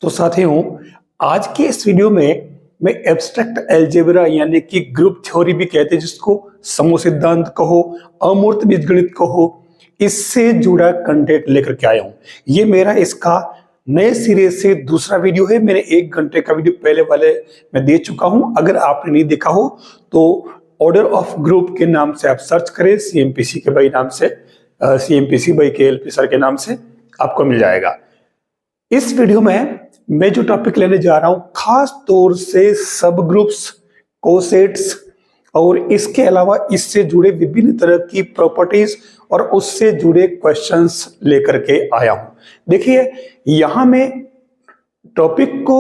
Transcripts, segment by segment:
तो साथियों, आज के इस वीडियो में मैं एब्स्ट्रैक्ट अलजेब्रा यानी कि ग्रुप थ्योरी भी कहते हैं, जिसको समूह सिद्धांत कहो, अमूर्त बीजगणित कहो, इससे जुड़ा कंटेंट लेकर के आया हूं। ये मेरा इसका नए सिरे से दूसरा वीडियो है। मैंने 1 घंटे का वीडियो पहले वाले में दे चुका हूं। अगर आपने नहीं देखा हो तो ऑर्डर ऑफ ग्रुप के नाम से आप सर्च करें, सीएमपीसी के भाई नाम से, सीएमपीसी भाई के एलपी सर के नाम से आपको मिल जाएगा। इस वीडियो में मैं जो टॉपिक लेने जा रहा हूं, खास तौर से सब ग्रुप्स, कोसेट्स और इसके अलावा इससे जुड़े विभिन्न तरह की प्रॉपर्टीज और उससे जुड़े क्वेश्चंस लेकर के आया हूं। देखिए, यहां मैं टॉपिक को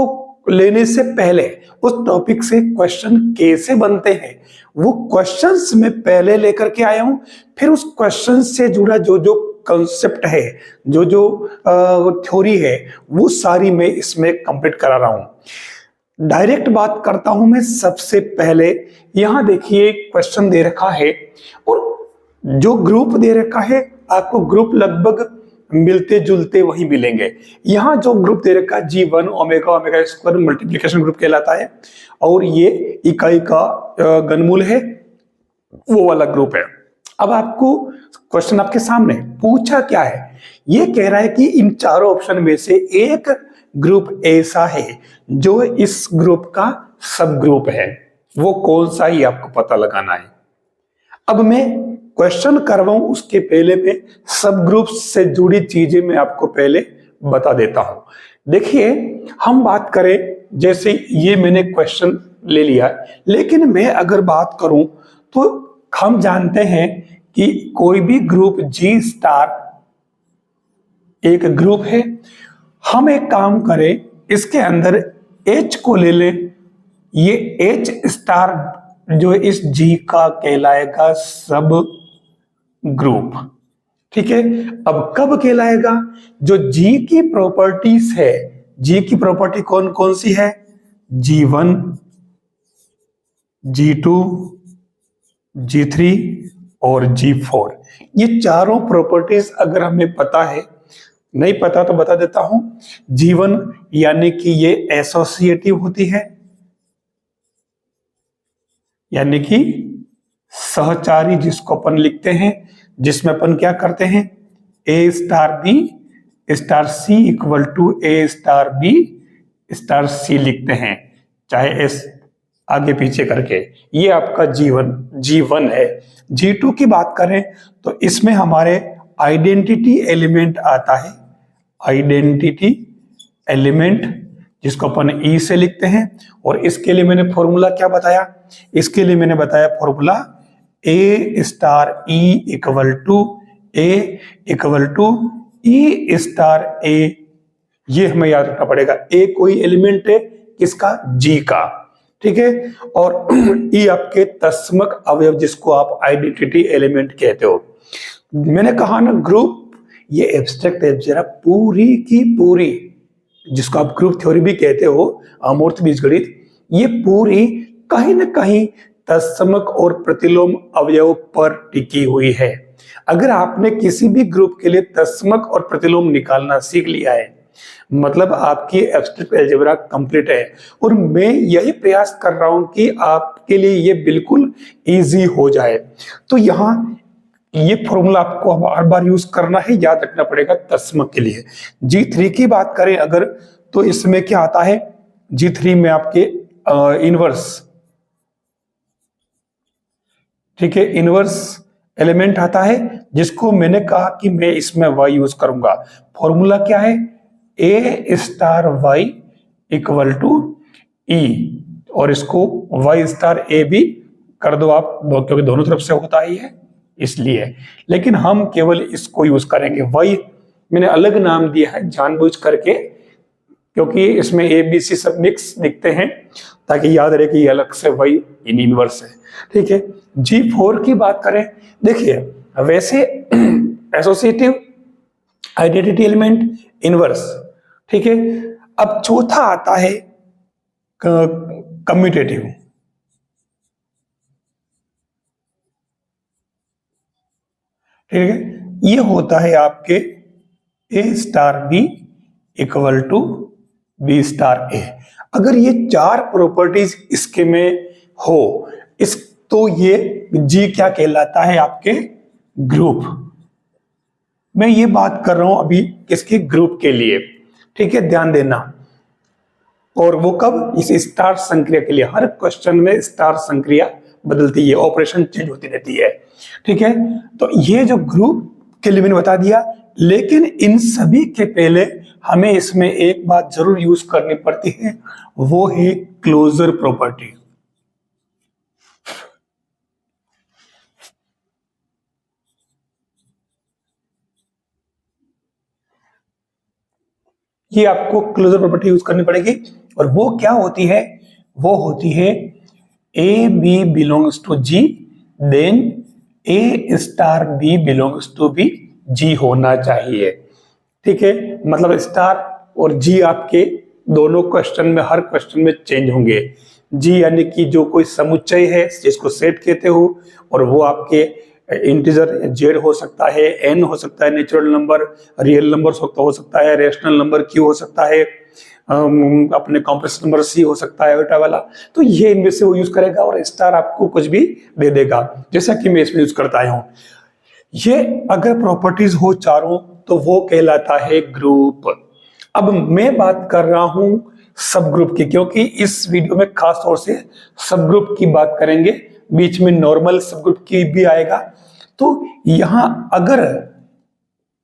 लेने से पहले उस टॉपिक से क्वेश्चन कैसे बनते हैं वो क्वेश्चंस मैं पहले लेकर के आया हूं। फिर उस क्वेश्चन से जुड़ा जो जो कॉन्सेप्ट है, जो जो थ्योरी है, वो सारी मैं इसमें कंप्लीट करा रहा हूं। डायरेक्ट बात करता हूं मैं। सबसे पहले यहां देखिए, क्वेश्चन दे रखा है और जो ग्रुप दे रखा है, आपको ग्रुप लगभग मिलते जुलते वही मिलेंगे। यहां जो ग्रुप दे रखा है G1 omega omega square multiplication group कहलाता है, और ये इकाई का घनमूल है, वो वाला ग्रुप है। अब आपको क्वेश्चन आपके सामने पूछा क्या है, ये कह रहा है कि इन चारों ऑप्शन में से एक ग्रुप ऐसा है जो इस ग्रुप का सब ग्रुप है, वो कौन सा ही आपको पता लगाना है। अब मैं क्वेश्चन करवाऊं उसके पहले मैं सब ग्रुप से जुड़ी चीजें मैं आपको पहले बता देता हूं। देखिए, हम बात करें, जैसे ये मैंने क्वेश्चन ले लिया, लेकिन मैं अगर बात करूं तो हम जानते हैं कि कोई भी ग्रुप G स्टार एक ग्रुप है। हम एक काम करें, इसके अंदर H को ले लें। ये H स्टार जो इस G का कहलाएगा सब ग्रुप, ठीक है। अब कब कहलाएगा? जो G की प्रॉपर्टीज है, G की प्रॉपर्टी कौन कौन सी है? G1, G2, G3 और G4। ये चारों प्रॉपर्टीज अगर हमें पता है, नहीं पता तो बता देता हूं। G1 यानी कि ये एसोसिएटिव होती है, यानी कि सहचारी, जिसको अपन लिखते हैं, जिसमें अपन क्या करते हैं, A star B star C equal to A star B star C लिखते हैं, चाहे S आगे पीछे करके। ये आपका G1 है। G2 की बात करें तो इसमें हमारे आइडेंटिटी एलिमेंट आता है, आइडेंटिटी एलिमेंट, जिसको अपन E से लिखते हैं। और इसके लिए मैंने फॉर्मूला क्या बताया? इसके लिए मैंने बताया formula A star E equal to A equal to E star A। ये हमें याद रखना पड़ेगा। A कोई एलिमेंट है किसका? G का, ठीक है। और E आपके तत्समक अवयव, जिसको आप आइडेंटिटी एलिमेंट कहते हो। मैंने कहा ना, ग्रुप ये एब्स्ट्रैक्ट अलजेब्रा पूरी की पूरी, जिसको आप ग्रुप थ्योरी भी कहते हो, अमूर्त बीजगणित, ये पूरी कहीं ना कहीं तत्समक और प्रतिलोम अवयव पर टिकी हुई है। अगर आपने किसी भी ग्रुप के लिए तत्समक और प्रतिलोम निकालना सीख लिया है, मतलब आपकी एब्स्ट्रैक्ट अलजेब्रा कंप्लीट है। और मैं यही प्रयास कर रहा हूं कि आपके लिए ये बिल्कुल इजी हो जाए। तो यहां ये फॉर्मूला आपको बार बार यूज करना है, याद रखना पड़ेगा तत्समक के लिए। G3 की बात करें अगर, तो इसमें क्या आता है? G3 में आपके इनवर्स, ठीक है, इनवर्स एलिमेंट आता है, जिसको मैंने कहा कि मैं इसमें Y यूज करूंगा। फॉर्मूला क्या है? A star Y equal to E, और इसको Y स्टार A भी कर दो आप, क्योंकि दोनों तरफ से होता ही है इसलिए। लेकिन हम केवल इसको यूज करेंगे। Y मैंने अलग नाम दिया है जानबूझ करके, क्योंकि इसमें ABC सब मिक्स दिखते हैं, ताकि याद रहे कि ये अलग से Y इन इनवर्स है, ठीक है। G4 की बात करें, देखिए वैसे एसोसिएटिव, आइडेंटिटी एलिमेंट, इनवर्स, ठीक है। अब चौथा आता है कम्यूटेटिव, ठीक है। ये होता है आपके A star B equal to B star A. अगर ये चार प्रॉपर्टीज इसके में हो इस तो ये जी क्या कहलाता है, आपके ग्रुप। मैं ये बात कर रहा हूं अभी किसके ग्रुप के लिए, ठीक है, ध्यान देना। और वो कब, इस स्टार संक्रिया के लिए। हर क्वेश्चन में स्टार संक्रिया बदलती है, ऑपरेशन चेंज होती रहती है, ठीक है। तो ये जो ग्रुप के लिए मैंने बता दिया, लेकिन इन सभी के पहले हमें इसमें एक बात जरूर यूज करनी पड़ती है, वो है क्लोजर प्रॉपर्टी। ये आपको क्लोजर प्रॉपर्टी यूज करनी पड़ेगी। और वो क्या होती है, वो होती है A B belongs to G, then A star B belongs to B, G होना चाहिए, ठीक है। मतलब स्टार और जी आपके दोनों क्वेश्चन में, हर क्वेश्चन में चेंज होंगे। जी यानी कि जो कोई समुच्चय है जिसको सेट कहते हो, और वो आपके इंटीजर जेड हो सकता है, एन हो सकता है, नेचुरल नंबर, रियल नंबर हो सकता है, रेशनल नंबर क्यू हो सकता है, अपने कॉम्प्लेक्स नंबर सी हो सकता है, आयोटा वाला। तो ये इनमें से वो यूज करेगा, और स्टार आपको कुछ भी दे देगा, जैसा कि मैं इसमें यूज करता आया हूं। ये अगर प्रॉपर्टीज हो चारों तो वो कहलाता है ग्रुप। अब मैं बात कर रहा हूं सब ग्रुप की, क्योंकि इस वीडियो में खास तौर से सब ग्रुप की बात करेंगे, बीच में नॉर्मल सब ग्रुप की भी आएगा। तो यहां अगर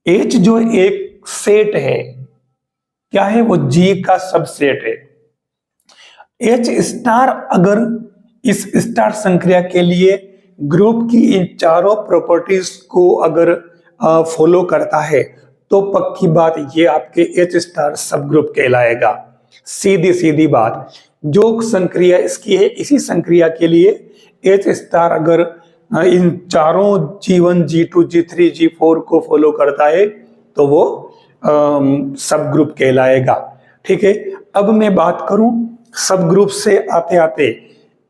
H जो एक सेट है, क्या है वो, G का सबसेट है। H स्टार अगर इस स्टार संक्रिया के लिए ग्रुप की इन चारों प्रॉपर्टीज को अगर फॉलो करता है, तो पक्की बात ये आपके H स्टार सब ग्रुप कहलाएगा। सीधी सीधी बात, जो संक्रिया इसकी है, इसी संक्रिया के लिए H स्टार अगर इन चारों G1, G2, G3, G4 को फॉलो करता है, तो वो सब ग्रुप कहलाएगा, ठीक है। अब मैं बात करूं सब ग्रुप से आते आते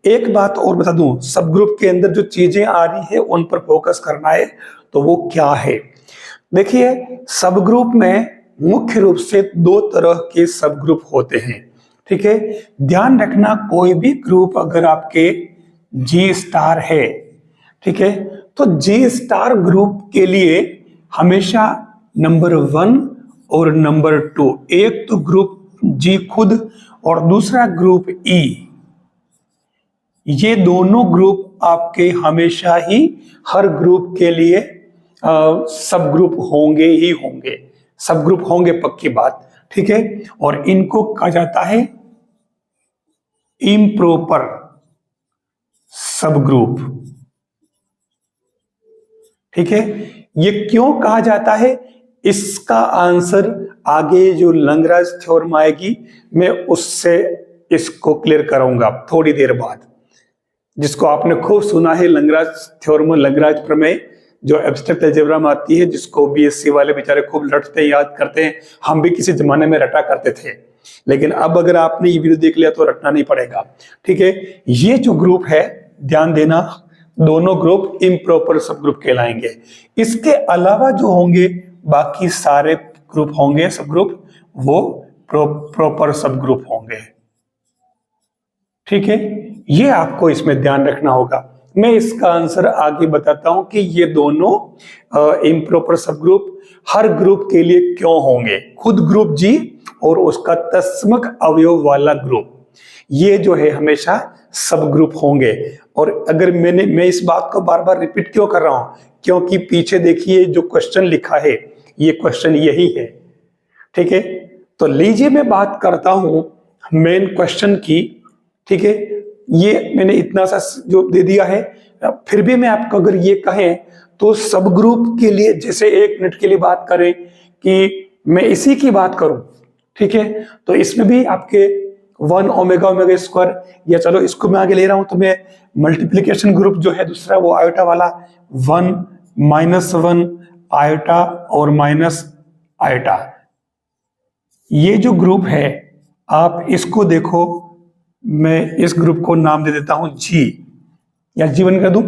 एक बात और बता दूं, सब ग्रुप के अंदर जो चीजें आ रही है उन पर फोकस करना है। तो वो क्या है, देखिए, सब ग्रुप में मुख्य रूप से दो तरह के सब ग्रुप होते हैं, ठीक है। ध्यान रखना, कोई भी ग्रुप अगर आपके जी स्टार है, ठीक है, तो जी स्टार ग्रुप के लिए हमेशा नंबर 1 और नंबर 2, एक तो ग्रुप जी खुद और दूसरा ग्रुप ई, ये दोनों ग्रुप आपके हमेशा ही हर ग्रुप के लिए सब ग्रुप होंगे ही होंगे, सब ग्रुप होंगे, पक्की बात, ठीक है। और इनको कहा जाता है इम्प्रॉपर सब ग्रुप, ठीक है। ये क्यों कहा जाता है, इसका आंसर आगे जो लंगराज थ्योरम आएगी, मैं उससे इसको क्लियर कराऊंगा थोड़ी देर बाद, जिसको आपने खूब सुना है, लंगराज थ्योरम, लंगराज प्रमेय, जो एब्स्ट्रैक्ट अलजेब्रा में आती है, जिसको बीएससी वाले बेचारे खूब रटते हैं, याद करते हैं। हम भी किसी जमाने में रटा करते थे, लेकिन अब अगर आपने ये वीडियो देख लिया तो रटना नहीं पड़ेगा, ठीक है। ये जो ग्रुप है, ध्यान देना, दोनों ग्रुप इम्प्रॉपर सब ग्रुप कहलाएंगे। इसके अलावा जो होंगे बाकी सारे ग्रुप होंगे, सब ग्रुप, वो प्रॉपर सब ग्रुप होंगे, ठीक है। ये आपको इसमें ध्यान रखना होगा। मैं इसका आंसर आगे बताता हूं कि ये दोनों इम्प्रॉपर सब ग्रुप हर ग्रुप के लिए क्यों होंगे। खुद ग्रुप जी और उसका तत्समक अवयव वाला ग्रुप, ये जो है हमेशा सब ग्रुप होंगे। और अगर मैं इस बात को बार बार रिपीट क्यों कर रहा हूं, क्योंकि पीछे देखिए जो क्वेश्चन लिखा है, ये क्वेश्चन यही है, ठीक है। तो लीजिए मैं बात करता हूं मेन क्वेश्चन की, ठीक है। ये मैंने इतना सा जो दे दिया है, फिर भी मैं आपको अगर ये कहें तो सब ग्रुप के लिए, जैसे 1 मिनट के लिए बात करें कि मैं इसी की बात करूं, ठीक है, तो इसमें भी आपके 1 ओमेगा ओमेगा स्क्वायर, या चलो इसको मैं आगे ले रहा हूं, तो मैं मल्टीप्लीकेशन ग्रुप जो है दूसरा, वो आयोटा वाला 1 -1 आयोटा और माइनस आयोटा, ये जो ग्रुप है, आप इसको देखो, मैं इस ग्रुप को नाम दे देता हूं जी, या G1 कर दूं।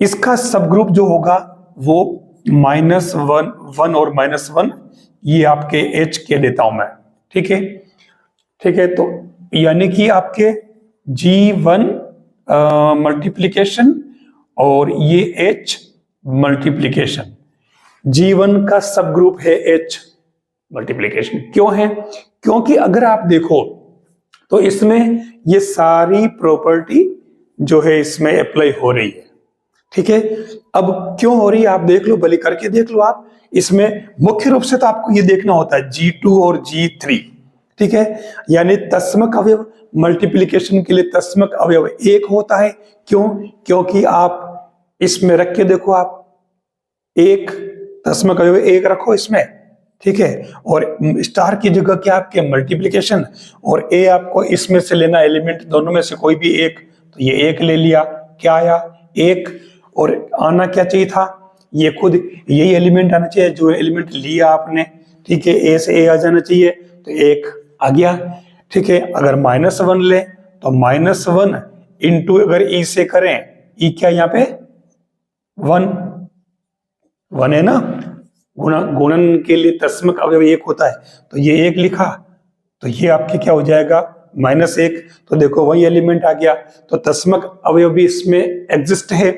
इसका सब ग्रुप जो होगा वो -1 1 और -1, ये आपके H के देता हूं मैं, ठीक है, ठीक है। तो यानी कि आपके G1 मल्टीप्लीकेशन और ये H मल्टीप्लीकेशन, G1 का सब ग्रुप है H मल्टीप्लीकेशन। क्यों है? क्योंकि अगर आप देखो तो इसमें ये सारी प्रॉपर्टी जो है इसमें अप्लाई हो रही है, ठीक है। अब क्यों हो रही है आप देख लो, भले करके देख लो आप। इसमें मुख्य रूप से तो आपको ये देखना होता है G2 और G3, ठीक है। यानी तस्मक अवयव मल्टीप्लिकेशन के लिए तस्मक अवयव एक होता है। क्यों? क्योंकि आप इसमें रख के देखो, आप एक तस्मक अवयव एक रखो इसमें, ठीक है। और स्टार की जगह क्या आपके मल्टीप्लिकेशन, और ए आपको इसमें से लेना एलिमेंट, दोनों में से कोई भी एक, तो ये एक ले लिया, क्या आया? एक। और आना क्या चाहिए था? ये खुद यही एलिमेंट आना चाहिए जो एलिमेंट लिया आपने, ठीक है। ए से ए आ जाना चाहिए, तो एक आ गया, ठीक है। अगर -1 ले तो -1 इंटू अगर ई से करें, ई क्या यहाँ पे 1 है ना, गुणन के लिए तस्मक अवयव एक होता है, तो ये एक लिखा, तो ये आपके क्या हो जाएगा -1। तो देखो वही एलिमेंट आ गया, तो तस्मक अवयव भी इसमें एग्जिस्ट है।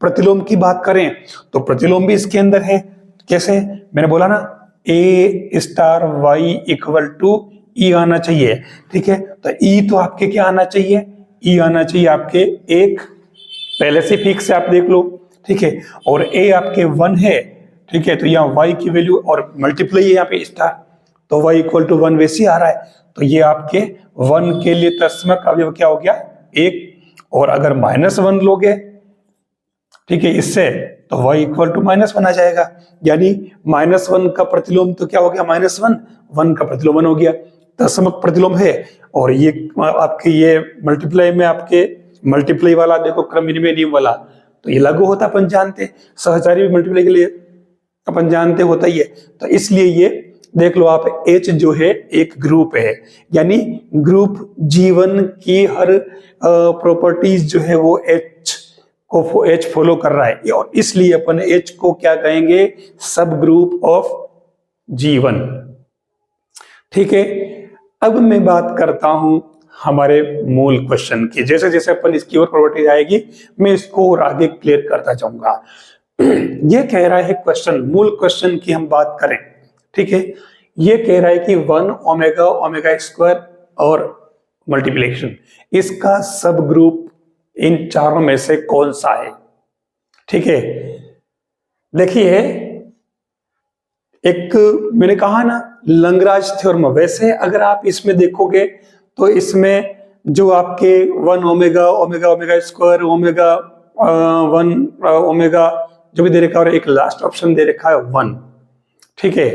प्रतिलोम की बात करें तो प्रतिलोम भी इसके अंदर है। कैसे? मैंने बोला ना, A star Y equal to E आना चाहिए, ठीक है। तो ई तो आपके क्या आना चाहिए? ई आना चाहिए आपके एक, पहले से फिक्स है आप देख लो, ठीक है। और A आपके 1 है, ठीक है। तो यहाँ Y की वैल्यू और मल्टीप्लाई है यहाँ पे स्टार, तो Y इक्वल टू 1 वैसे ही आ रहा है। तो ये आपके 1 के लिए तस्मक अवयव क्या हो गया? एक। और अगर -1 लोगे, ठीक है, इससे, तो y इक्वल टू -1 आ जाएगा। यानी -1 का प्रतिलोम तो क्या हो गया? -1, 1 का प्रतिलोम 1 हो गया, तस्मक प्रतिलोम है। और ये आपके ये मल्टीप्लाई में आपके मल्टीप्लाई वाला देखो क्रम विनिमय नियम वाला, तो ये लागू होता, अपन जानते। सहचारी मल्टीप्लाई के लिए अपन जानते होता ही है। तो इसलिए ये देख लो आप, H जो है एक ग्रुप है, यानी ग्रुप G1 की हर प्रॉपर्टीज जो है वो H फॉलो कर रहा है, और इसलिए अपन H को क्या कहेंगे? सब ग्रुप ऑफ G1, ठीक है। अब मैं बात करता हूं हमारे मूल क्वेश्चन की। जैसे जैसे अपन इसकी और प्रॉपर्टी आएगी मैं इसको और आगे क्लियर करता जाऊंगा। ये कह रहा है क्वेश्चन, मूल क्वेश्चन की हम बात करें, ठीक है। ये कह रहा है कि 1 ओमेगा ओमेगा स्क्वायर और मल्टीप्लिकेशन, इसका सब ग्रुप इन चारों में से कौन सा है? ठीक है, देखिए, एक मैंने कहा ना लैग्रांज थ्योरम, वैसे अगर आप इसमें देखोगे तो इसमें जो आपके 1 omega omega omega square omega 1 omega जो भी दे रखा है, और एक लास्ट ऑप्शन दे रखा है 1, ठीक है।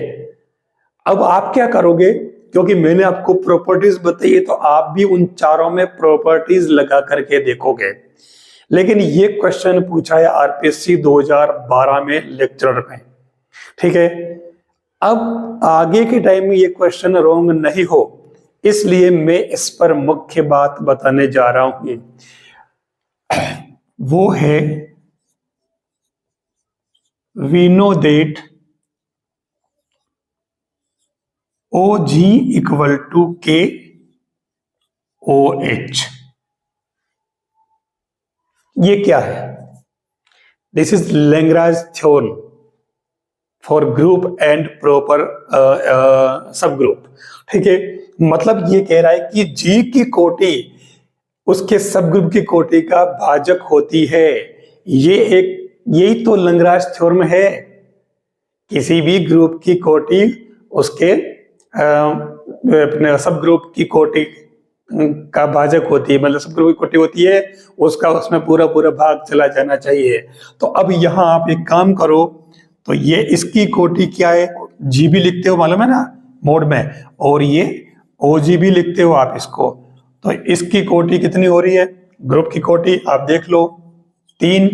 अब आप क्या करोगे, क्योंकि मैंने आपको प्रॉपर्टीज बताई है, तो आप भी उन चारों में प्रॉपर्टीज लगा करके देखोगे। लेकिन ये क्वेश्चन पूछा है आरपीएससी 2012 में लेक्चरर में, ठीक है। अब आगे के टाइम में ये क्वेश्चन रॉन्ग नहीं हो, इसलिए मैं इस पर मुख्य बात बताने जा रहा हूं, वो है we know that OG equal to KOH। ये क्या है? This is Lagrange theorem for group and proper subgroup, ठीक है। मतलब ये कह रहा है कि G की कोटि उसके सब ग्रुप की कोटि का भाजक होती है। यही तो लैग्रांज थ्योरम है, किसी भी ग्रुप की कोटि उसके अपने सब ग्रुप की कोटि का भाजक होती है, मतलब सब ग्रुप की कोटि होती है, उसका उसमें पूरा पूरा भाग चला जाना चाहिए। तो अब यहाँ आप एक काम करो, तो ये इसकी कोटि क्या है? जी भी लिखते हो, मालूम है ना, मोड में, और ये OG भी लिखते हो आप इसको। तो इसकी कोटि कितनी हो रही है? ग्रुप की कोटि आप देख लो 3,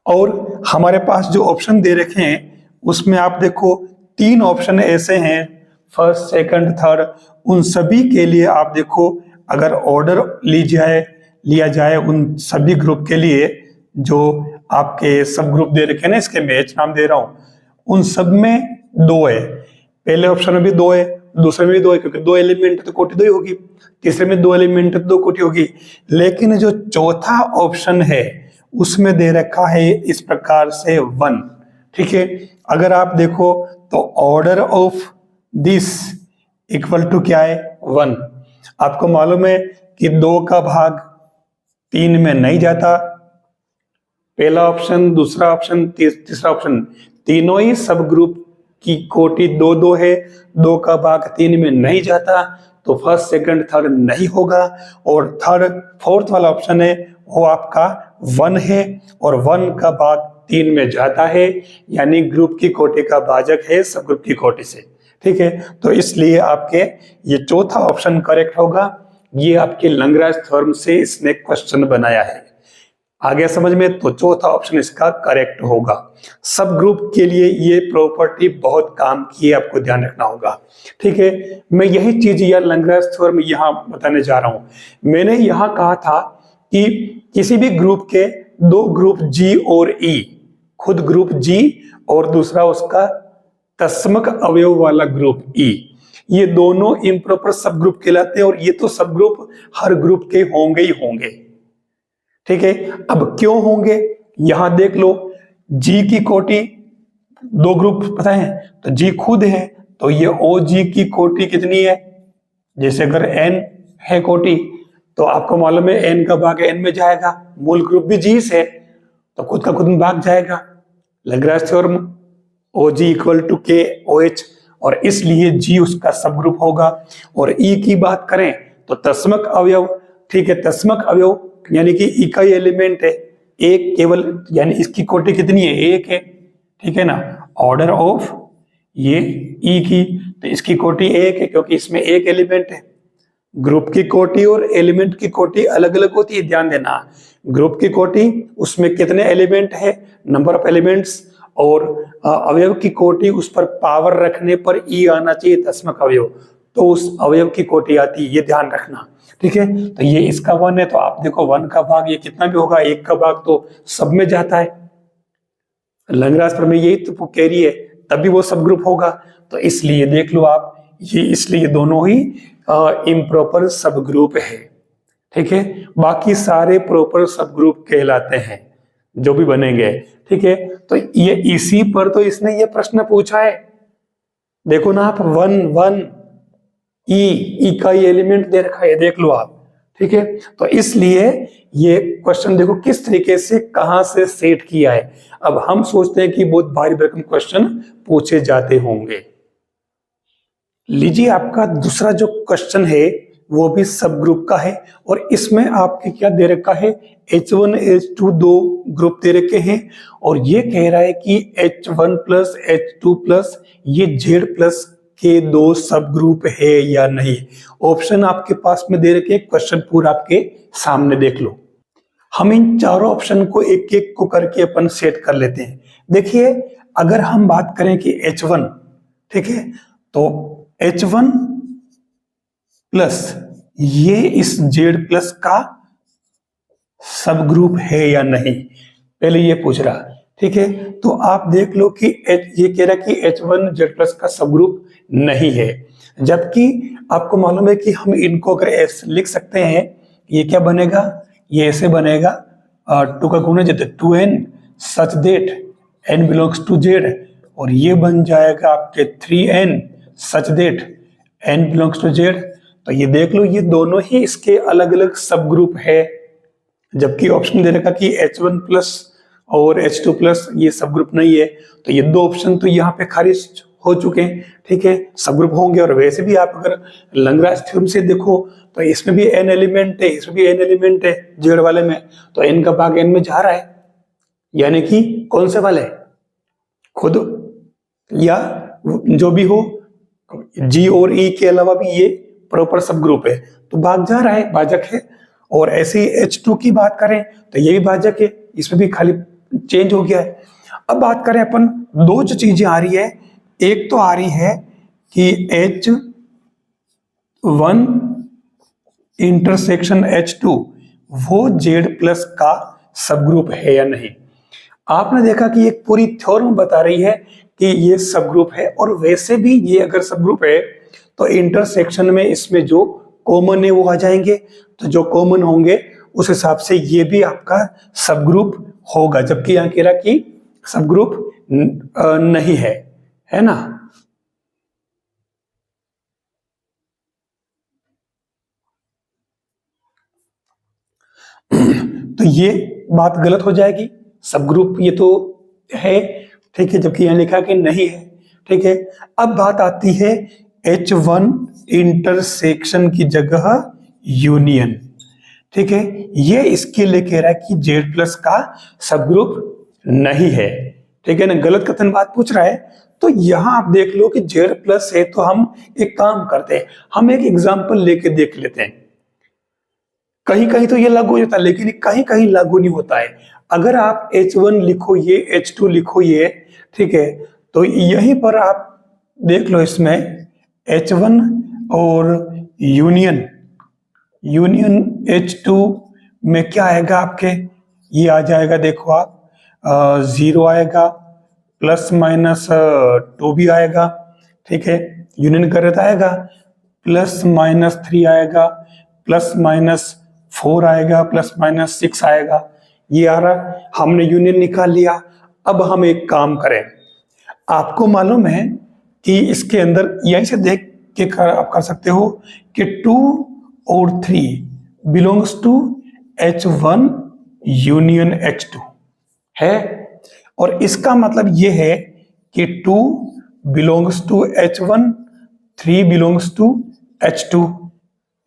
और हमारे पास जो ऑप्शन दे रखे हैं उसमें आप देखो 3 ऑप्शन ऐसे हैं, फर्स्ट सेकंड थर्ड, उन सभी के लिए आप देखो अगर ऑर्डर लिया जाए उन सभी ग्रुप के लिए जो आपके सब ग्रुप दे रखे हैं ना, इसके मैं H नाम दे रहा हूं, उन सब में 2 है, पहले ऑप्शन में भी 2 है दूसरे में भी 2 है, क्योंकि 2 एलिमेंट तो कोटि 2 ही होगी, तीसरे में 2 एलिमेंट तो 2 कोटि होगी। लेकिन जो चौथा ऑप्शन है उसमें दे रखा है इस प्रकार से 1, ठीक है। अगर आप देखो तो order of this equal to क्या है, 1। आपको मालूम है कि 2 का भाग 3 में नहीं जाता, पहला ऑप्शन, दूसरा ऑप्शन, तीसरा ऑप्शन, तीनों ही सब ग्रुप की कोटि 2-2 है, 2 का भाग 3 में नहीं जाता, तो फर्स्ट सेकंड थर्ड नहीं होगा। और फोर्थ वाला ऑप्शन है वो आपका 1 है, और 1 का भाग 3 में जाता है, यानी ग्रुप की कोटि का भाजक है सब ग्रुप की कोटि से, ठीक है। तो इसलिए आपके ये चौथा ऑप्शन करेक्ट होगा। ये आपके लंगराज थ्योरम से इसने क्वेश्चन बनाया है। आगे समझ में, तो चौथा ऑप्शन इसका करेक्ट होगा। सब ग्रुप के लिए ये प्रॉपर्टी बहुत काम की है, आपको ध्यान रखना होगा, ठीक है। मैं यही चीज यार लंगराज थ्योरम यहां बताने जा रहा हूं। मैंने यहां कहा था कि किसी भी ग्रुप के 2 ग्रुप G और E, खुद ग्रुप G और दूसरा उसका तत्समक अवयव वाला ग्रुप E, ये दोनों इम्प्रॉपर सब ग्रुप कहलाते हैं, और ये तो सब ग्रुप हर ग्रुप के होंगे ही होंगे, ठीक है। अब क्यों होंगे, यहां देख लो, G की कोटि 2 ग्रुप पता है, तो G खुद है, तो ये OG की कोटि कितनी है, जैसे अगर N है कोटि, तो आपको मालूम है N का भाग N में जाएगा, मूल ग्रुप भी G से, तो खुद का खुद में भाग जाएगा। Lagrange theorem OG equal to K OH, और इसलिए G उसका सब ग्रुप होगा। और E की बात करें तो तत्समक अवयव, ठीक है, तत्समक अवयव यानी कि E का ही एलिमेंट है, एक केवल, यानी इसकी कोटि कितनी है, 1 है, ठीक है ना। ऑर्डर ऑफ ये E की, तो इसकी कोटि 1 है, क्योंकि इसमें एक एलिमेंट है। ग्रुप की कोटि और एलिमेंट की कोटि अलग अलग होती है, ध्यान देना। ग्रुप की कोटि उसमें कितने एलिमेंट है, नंबर ऑफ एलिमेंट्स, और अवयव की कोटि उस पर पावर रखने पर E आना चाहिए, तत्समक अवयव, तो उस अवयव की कोटि आती है, ये ध्यान रखना, ठीक है। तो ये इसका 1 है, तो आप देखो 1 का भाग ये कितना भी होगा, 1 का भाग तो सब में जाता है, लैग्रांज प्रमेय यही तो कह रही है, तभी वो सब ग्रुप होगा। तो इसलिए देख लो आप, ये इसलिए दोनों ही इम्प्रॉपर सब ग्रुप है, ठीक है। बाकी सारे प्रॉपर सब ग्रुप कहलाते हैं जो भी बनेंगे, ठीक है। तो ये इसी पर तो इसने ये प्रश्न पूछा है, देखो ना आप, 1 ई का ये एलिमेंट दे रखा है, देख लो आप, ठीक है। तो इसलिए ये क्वेश्चन देखो किस तरीके से कहां से सेट किया है। अब हम सोचते हैं कि बहुत भारी भरकम क्वेश्चन पूछे जाते होंगे। लीजिए आपका दूसरा जो क्वेश्चन है वो भी सब ग्रुप का है, और इसमें आपके क्या दे रखा है, H1 H2 2 ग्रुप दे रखे हैं, और ये कह रहा है कि H1 प्लस H2 प्लस ये Z प्लस के 2 सब ग्रुप है या नहीं। ऑप्शन आपके पास में दे रखे, क्वेश्चन पूरा आपके सामने देख लो। हम इन चारों ऑप्शन को एक एक को करके अपन सेट कर लेते हैं। देखिए, अगर हम बात करें कि H1, ठीक है, तो H1 प्लस ये इस Z प्लस का सब ग्रुप है या नहीं, पहले ये पूछ रहा, ठीक है। तो आप देख लो कि ये कह रहा कि H1 Z प्लस का सब ग्रुप नहीं है, जबकि आपको मालूम है कि हम इनको अगर ऐसे लिख सकते हैं, ये क्या बनेगा, ये ऐसे बनेगा, 2 का गुणज 2n such that n belongs to Z, और ये बन जाएगा आपके 3n such that n belongs to Z। तो ये देख लो, ये दोनों ही इसके अलग अलग सब ग्रुप है, जबकि ऑप्शन दे रखा कि H1 प्लस और H2 प्लस ये सब ग्रुप नहीं है। तो ये 2 ऑप्शन तो यहाँ पे खारिज हो चुके हैं, ठीक है, सब ग्रुप होंगे। और वैसे भी आप अगर लैग्रांज थ्योरम से देखो तो इसमें भी n एलिमेंट है, इसमें भी n एलिमेंट है Z वाले में, तो n का भाग n में जा रहा है, यानी कि कौन से वाले, खुद या जो भी हो, G और E के अलावा भी ये प्रॉपर सब ग्रुप है, तो भाग जा रहा है, भाजक है। और ऐसे ही H2 की बात करें तो ये भी भाजक है, इसमें भी खाली चेंज हो गया है। अब बात करें अपन, 2 जो चीजें आ रही है, एक तो आ रही है कि H1 इंटरसेक्शन H2 वो Z प्लस का सब ग्रुप है या नहीं। आपने देखा कि एक पूरी थ्योरम बता रही है कि ये सब ग्रुप है, और वैसे भी ये अगर सब ग्रुप है तो इंटरसेक्शन में इसमें जो कॉमन है वो आ जाएंगे, तो जो कॉमन होंगे उस हिसाब से ये भी आपका सब ग्रुप होगा, जबकि यहां कह रहा कि सब ग्रुप नहीं है ना। तो ये बात गलत हो जाएगी, सब ग्रुप ये तो है, ठीक है, जबकि यहां लिखा कि नहीं है, ठीक है। अब बात आती है H1 इंटरसेक्शन की जगह यूनियन, ठीक है। ये इसके लिए कह रहा है कि Z प्लस का सब ग्रुप नहीं है, ठीक है ना, गलत कथन बात पूछ रहा है। तो यहां आप देख लो कि Z प्लस है, तो हम एक काम करते हैं, हम एक एग्जाम्पल लेके देख लेते हैं। कहीं कहीं तो ये लागू हो जाता है, लेकिन कहीं कहीं लागू नहीं होता है। अगर आप H1 लिखो ये, H2 लिखो ये, ठीक है, तो यहीं पर आप देख लो, इसमें H1 और यूनियन H2 में क्या आएगा आपके, ये आ जाएगा, देखो आप 0 आएगा, प्लस माइनस 2 भी आएगा, ठीक है। यूनियन कर तो आएगा, प्लस माइनस 3 आएगा, प्लस माइनस 4 आएगा, प्लस माइनस 6 आएगा, ये आ रहा। हमने यूनियन निकाल लिया। अब हम एक काम करें, आपको मालूम है कि इसके अंदर यहीं से देख के आप कर सकते हो कि 2 और 3 belongs to H1 union H2 है, और इसका मतलब ये है कि 2 belongs to H1, 3 belongs to H2,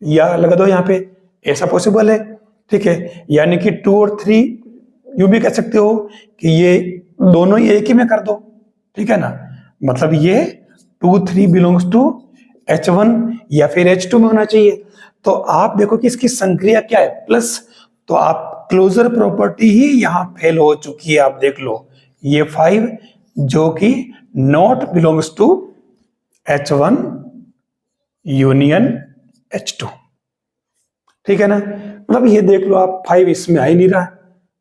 या लगा दो यहाँ पे, ऐसा पॉसिबल है, ठीक है। यानी कि 2 और 3 यूं भी कह सकते हो कि ये दोनों ही एक ही में कर दो, ठीक है ना, मतलब ये 2, 3 बिलोंग्स टू H1 या फिर H2 में होना चाहिए। तो आप देखो कि इसकी संक्रिया क्या है, प्लस, तो आप क्लोजर प्रॉपर्टी ही यहां फेल हो चुकी है। आप देख लो ये 5 जो कि not belongs to H1 union H2, ठीक है ना, मतलब ये देख लो आप 5 इसमें आ ही नहीं रहा,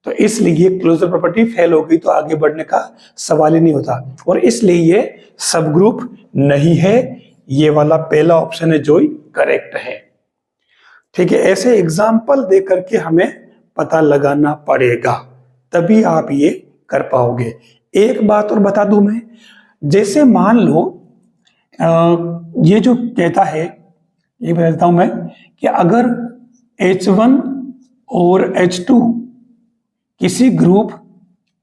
तो इसलिए क्लोजर प्रॉपर्टी फेल हो गई, तो आगे बढ़ने का सवाल ही नहीं होता, और इसलिए ये सब ग्रुप नहीं है। ये वाला पहला ऑप्शन है जो ही करेक्ट है, ठीक है। ऐसे एग्जाम्पल दे करके हमें पता लगाना पड़ेगा, तभी आप ये कर पाओगे। एक बात और बता दूं मैं, जैसे मान लो ये जो कहता है, ये बता देता हूं मैं, कि अगर H1 और H2 किसी ग्रुप,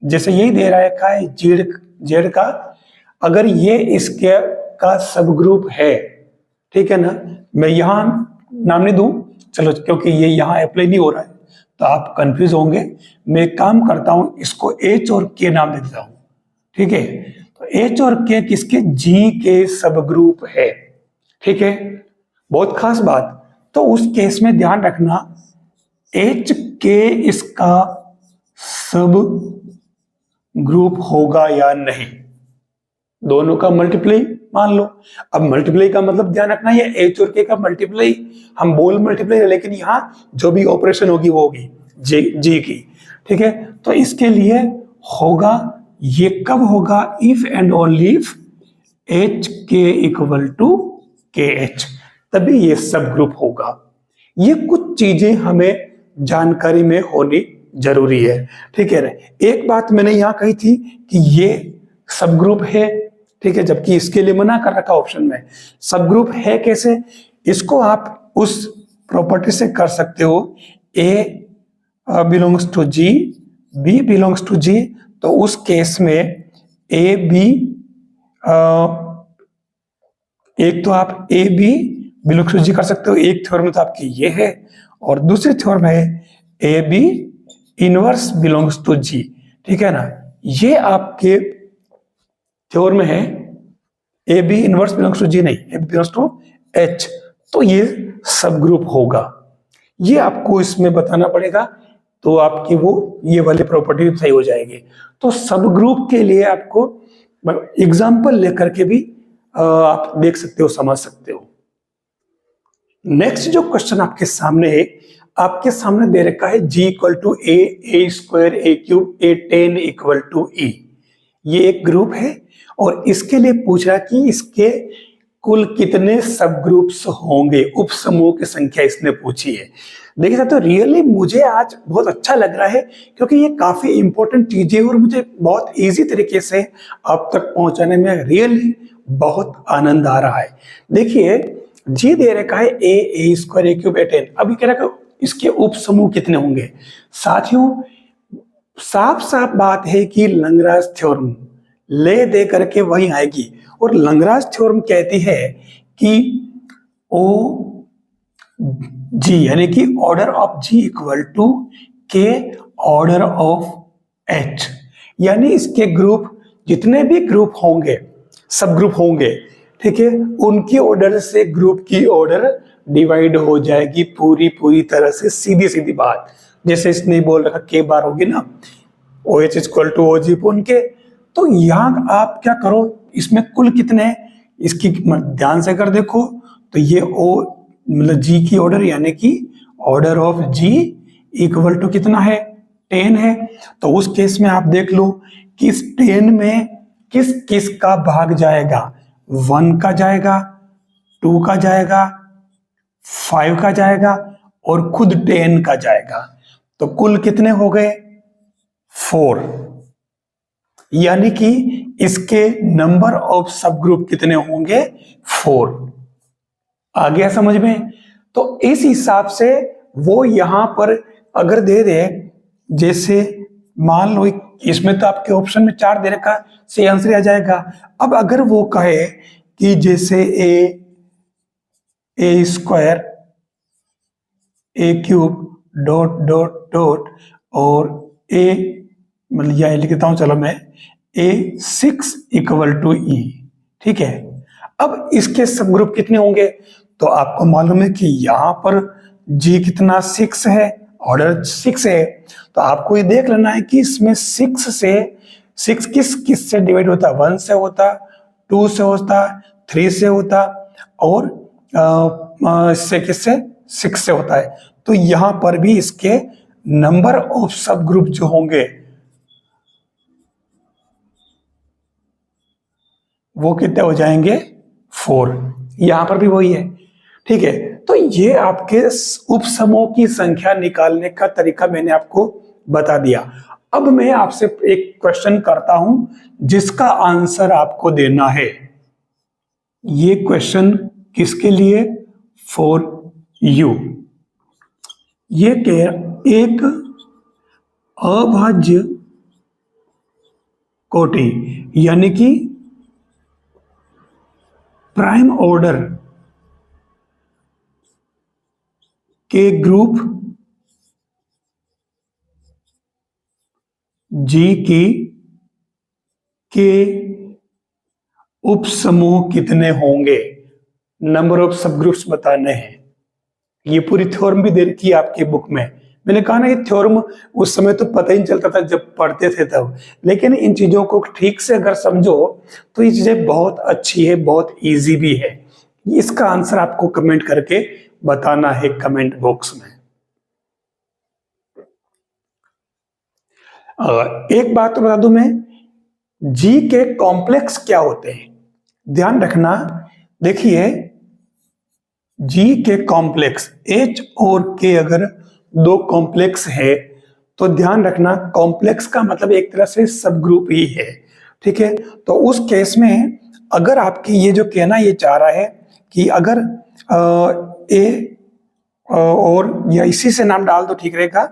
जैसे यही दे रहा है जेड का, अगर ये इसके का सब ग्रुप है, ठीक है ना, मैं यहां नाम नहीं दूं, चलो, क्योंकि ये यहां अप्लाई नहीं हो रहा है तो आप कंफ्यूज होंगे। मैं एक काम करता हूं, इसको H और K नाम दे देता हूं, ठीक है। तो H और K किसके, G के सब ग्रुप है, ठीक है। बहुत खास बात, तो उस केस में ध्यान रखना H K इसका सब ग्रुप होगा या नहीं, दोनों का मल्टीप्लाई मान लो। अब मल्टीप्लाई का मतलब ध्यान रखना, ये H और K का मल्टीप्लाई, हम बोल मल्टीप्लाई है, लेकिन यहां जो भी ऑपरेशन होगी वो होगी जी की, ठीक है। तो इसके लिए होगा, ये कब होगा, if and only if HK equal to KH, तभी ये सब ग्रुप होगा। ये कुछ चीजें हमें जानकारी में होनी जरूरी है, ठीक है। एक बात मैंने यहां कही थी कि ये सब ग्रुप है, ठीक है, जबकि इसके लिए मना कर रखा ऑप्शन में। सब ग्रुप है कैसे, इसको आप उस प्रॉपर्टी से कर सकते हो, A belongs to G, B belongs to G, तो उस केस में A B, एक तो आप A B belongs to G कर सकते हो, एक थ्योरम तो आपकी ये है, और दूसरी थ्योरम है A B inverse belongs to G, ठीक है ना। ये आपके थ्योरम है A B inverse belongs to G, नहीं, A B belongs to H, तो ये सब ग्रुप होगा। ये आपको इसमें बताना पड़ेगा, तो आपकी वो ये वाली प्रॉपर्टी सही हो जाएगी। तो सब ग्रुप के लिए आपको एग्जांपल लेकर के भी आप देख सकते हो, समझ सकते हो। नेक्स्ट जो क्वेश्चन आपके सामने है, आपके सामने दे रखा है G equal to a square a cube A10 equal to E। ये एक ग्रुप है और इसके लिए पूछ रहा है कि इसके कुल कितने सब ग्रुप्स होंगे, उप समूह की संख्या इसने पूछी है। देखिए साहब, तो रियली मुझे आज बहुत अच्छा लग रहा है क्योंकि ये काफी इंपॉर्टेंट चीजें और मुझे बहुत इजी तरीके से आप तक पहुंचाने में रियली बहुत आनंद आ रहा है। देखिए जी दे रखा है ए स्क्वायर ए क्यूब 18। अब ये कह रहा है इसके उप समूह कितने होंगे। साथियों साफ साफ बात है कि लंगराज थ्योरम ले दे करके वहीं आएगी और लंगराज थ्योरम कहती है कि ओ जी यानी कि order of G equal to K order of H, यानी इसके ग्रुप जितने भी ग्रुप होंगे सब ग्रुप होंगे, ठीक है, उनकी ऑर्डर से ग्रुप की ऑर्डर डिवाइड हो जाएगी पूरी तरह से, सीधी सीधी बात। जैसे इसने बोल रखा के बार होगी ना O H equal to O G upon K, तो यहां आप क्या करो, इसमें कुल कितने हैं इसकी ध्यान से कर देखो, तो ये ओ मतलब जी की ऑर्डर यानी कि order of G equal to कितना है 10 है। तो उस केस में आप देख लो कि इस 10 में किस किस का भाग जाएगा, 1 का जाएगा, 2 का जाएगा, 5 का जाएगा और खुद 10 का जाएगा। तो कुल कितने हो गए 4, यानी कि इसके नंबर ऑफ सब ग्रुप कितने होंगे 4। आ गया समझ में। तो इस हिसाब से वो यहां पर अगर दे दे, जैसे मान लो इसमें तो आपके ऑप्शन में 4 दे रखा, सही आंसर आ जाएगा। अब अगर वो कहे कि जैसे ए square a cube dot dot dot और ए मतलब यह लिख देता हूं, चलो मैं A6 इक्वल टू ई, ठीक है। अब इसके सब ग्रुप कितने होंगे, तो आपको मालूम है कि यहां पर जी कितना 6 है, ऑर्डर 6 है, तो आपको ये देख लेना है कि इसमें 6 किस से डिवाइड होता है, 1 से होता, 2 से होता, 3 से होता और इससे किससे 6 से होता है। तो यहां पर भी इसके नंबर ऑफ सब ग्रुप जो होंगे वो कितने हो जाएंगे 4, यहां पर भी वही है, ठीक है। तो ये आपके उप समूह की संख्या निकालने का तरीका मैंने आपको बता दिया। अब मैं आपसे एक क्वेश्चन करता हूं जिसका आंसर आपको देना है। ये क्वेश्चन किसके लिए, फॉर यू। ये एक अभाज्य कोटि यानी कि प्राइम ऑर्डर के ग्रुप जी की के उप समूह कितने होंगे, नंबर ऑफ सब ग्रुप्स बताने हैं। ये पूरी थ्योरम भी दे रखी है आपकी बुक में। मैंने कहा ना ये थ्योरम उस समय तो पता ही नहीं चलता था जब पढ़ते थे तब, लेकिन इन चीजों को ठीक से अगर समझो तो ये चीजें बहुत अच्छी है, बहुत इजी भी है। इसका आंसर आपको कमेंट करके बताना है कमेंट बॉक्स में। एक बात तो बता दूं मैं, जी के कॉम्प्लेक्स क्या होते हैं, ध्यान रखना। देखिए जी के कॉम्प्लेक्स एच और के अगर दो कॉम्प्लेक्स है तो ध्यान रखना कॉम्प्लेक्स का मतलब एक तरह से सब ग्रुप ही है, ठीक है। तो उस केस में अगर आपकी ये जो कहना ये चाह रहा है कि अगर ए और या इसी से नाम डाल दो ठीक रहेगा,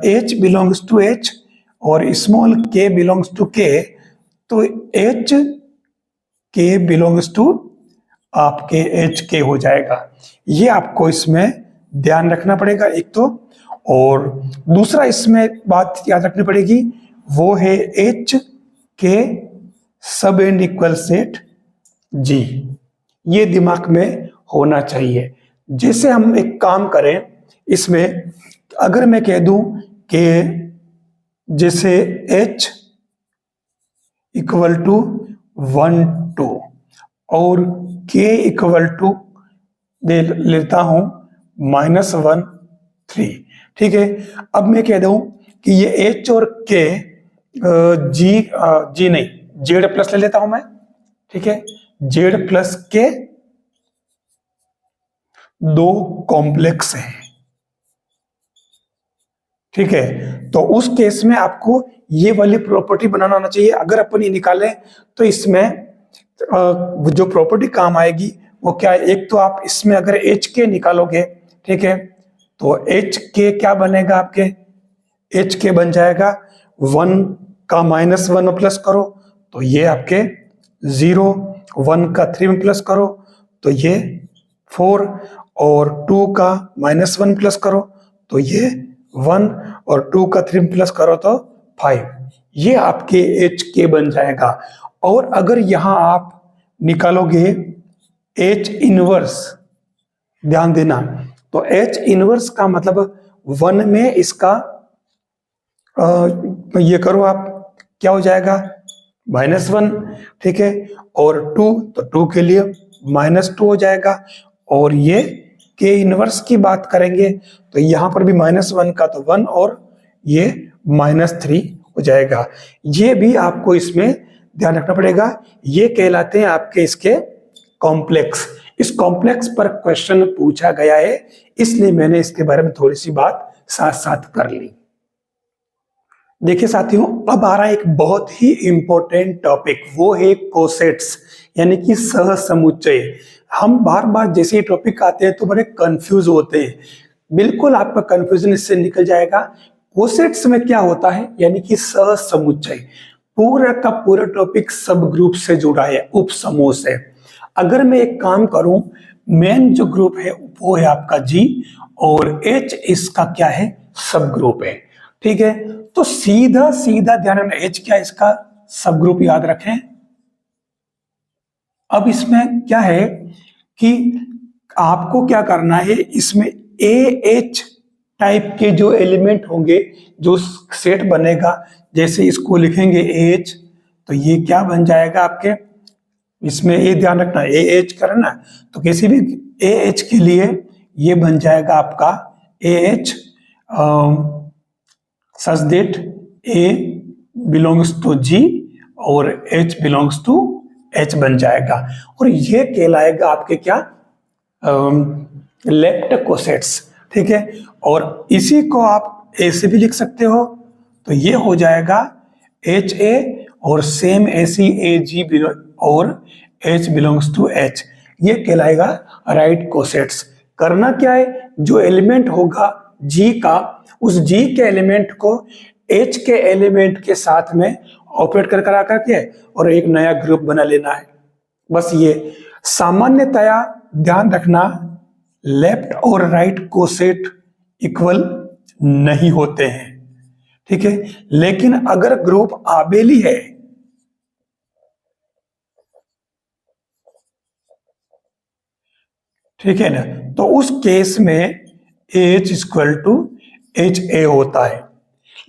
एच बिलोंग्स टू एच और स्मॉल के बिलोंग्स टू के, तो एच के बिलोंग्स टू आपके एच के हो जाएगा। ये आपको इसमें ध्यान रखना पड़ेगा एक तो, और दूसरा इसमें बात याद रखनी पड़ेगी वो है एच के सब एंड इक्वल सेट जी, ये दिमाग में होना चाहिए। जैसे हम एक काम करें इसमें, अगर मैं कह दूं कि जैसे h इक्वल टू 1 2 और k इक्वल टू दे लेता हूं -1 3, ठीक है। अब मैं कह दूं कि ये h और k जी नहीं जेड प्लस ले लेता हूं मैं, ठीक है, जेड प्लस के दो कॉम्प्लेक्स हैं, ठीक है। तो उस केस में आपको ये वाली प्रॉपर्टी बनाना आना चाहिए। अगर अपन ये निकालें तो इसमें जो प्रॉपर्टी काम आएगी वो क्या है, एक तो आप इसमें अगर एच के निकालोगे, ठीक है, तो एच के क्या बनेगा आपके, एच के बन जाएगा 1 का -1 में प्लस करो तो ये आपके 0, 1 का 3 में प्लस करो तो ये 4, और 2 का -1 प्लस करो तो ये 1, और 2 का 3 प्लस करो तो 5। ये आपके एच के बन जाएगा। और अगर यहां आप निकालोगे एच इनवर्स, ध्यान देना, तो एच इनवर्स का मतलब 1 में इसका ये करो आप, क्या हो जाएगा -1, ठीक है, और 2 तो 2 के लिए -2 हो जाएगा। और ये के इनवर्स की बात करेंगे तो यहां पर भी -1 का तो 1 और ये -3 हो जाएगा। ये भी आपको इसमें ध्यान रखना पड़ेगा। ये कहलाते हैं आपके इसके कॉम्प्लेक्स। इस कॉम्प्लेक्स पर क्वेश्चन पूछा गया है, इसलिए मैंने इसके बारे में थोड़ी सी बात साथ साथ कर ली। देखिए साथियों, अब आ रहा है एक बहुत ही इंपॉर्टेंट टॉपिक, वो है कोसेट्स यानी कि सहसमुच्चय। हम बार बार जैसे ही टॉपिक आते हैं तो बड़े कंफ्यूज होते हैं, बिल्कुल आपका कंफ्यूजन इससे निकल जाएगा। कोसेट्स में क्या होता है यानी कि सहसमुच्चय, पूरा का पूरा टॉपिक सब ग्रुप से जुड़ा है, उप समूह से। अगर मैं एक काम करूं, मेन जो ग्रुप है वो है आपका जी, और एच इसका क्या है, सब ग्रुप है, ठीक है। तो सीधा सीधा ध्यान रखना, एच क्या है इसका सब ग्रुप, याद रखें। अब इसमें क्या है कि आपको क्या करना है, इसमें ए एच टाइप के जो एलिमेंट होंगे, जो सेट बनेगा, जैसे इसको लिखेंगे एच तो ये क्या बन जाएगा आपके, इसमें ए ध्यान रखना, ए एच करना, तो किसी भी ए एच के लिए ये बन जाएगा आपका A H such that A belongs to G और एच बिलोंग्स टू एच बन जाएगा। और ये कहलाएगा आपके क्या, लेफ्ट कोसेट्स, ठीक है। और इसी को आप ए से भी लिख सकते हो, तो ये हो जाएगा एच ए, और सेम ऐसी ए जी और एच बिलोंग्स टू एच, ये कहलाएगा राइट कोसेट्स। करना क्या है, जो एलिमेंट होगा जी का, उस जी के एलिमेंट को एच के एलिमेंट के साथ में ऑपरेट करा करके और एक नया ग्रुप बना लेना है, बस ये। सामान्यतया ध्यान रखना, लेफ्ट और राइट कोसेट इक्वल नहीं होते हैं, ठीक है। लेकिन अगर ग्रुप आबेली है, ठीक है ना, तो उस केस में H equal to H A होता है।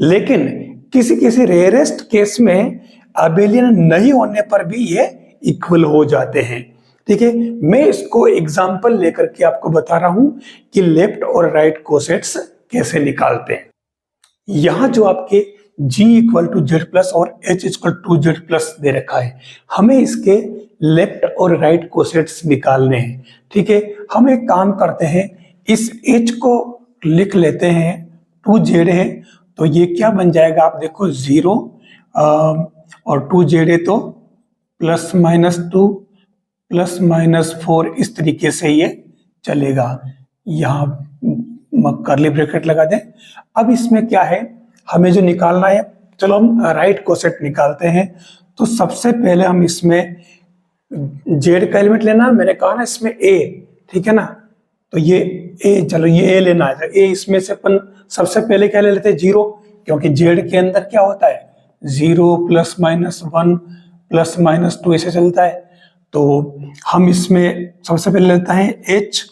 लेकिन किसी किसी रेयरेस्ट केस में अबेलियन नहीं होने पर भी ये इक्वल हो जाते हैं, ठीक है। मैं इसको एग्जांपल लेकर के आपको बता रहा हूं कि लेफ्ट और राइट कोसेट्स कैसे निकालते हैं। यहां जो आपके g equal to Z plus और h equal to Z plus दे रखा है, हमें इसके लेफ्ट और राइट कोसेट्स निकालने हैं, ठीक है। हम एक काम करते हैं, इस h को लिख लेते हैं 2z है, तो ये क्या बन जाएगा आप देखो 0 और 2z है तो +-2 +-4, इस तरीके से ये चलेगा। यहाँ कर्ली ब्रैकेट लगा दें। अब इसमें क्या है, हमें जो निकालना है, चलो हम राइट कोसेट निकालते हैं। तो सबसे पहले हम इसमें जेड का एलिमेंट लेना, मैंने कहा ना इसमें ए, ठीक है ना, तो ये ए, चलो ये ए लेना है, ए इसमें से अपन सबसे पहले क्या ले लेते हैं 0, क्योंकि जेड के अंदर क्या होता है 0 +-1 +-2 ऐसे चलता है। तो हम इसमें सबसे पहले लेते हैं एच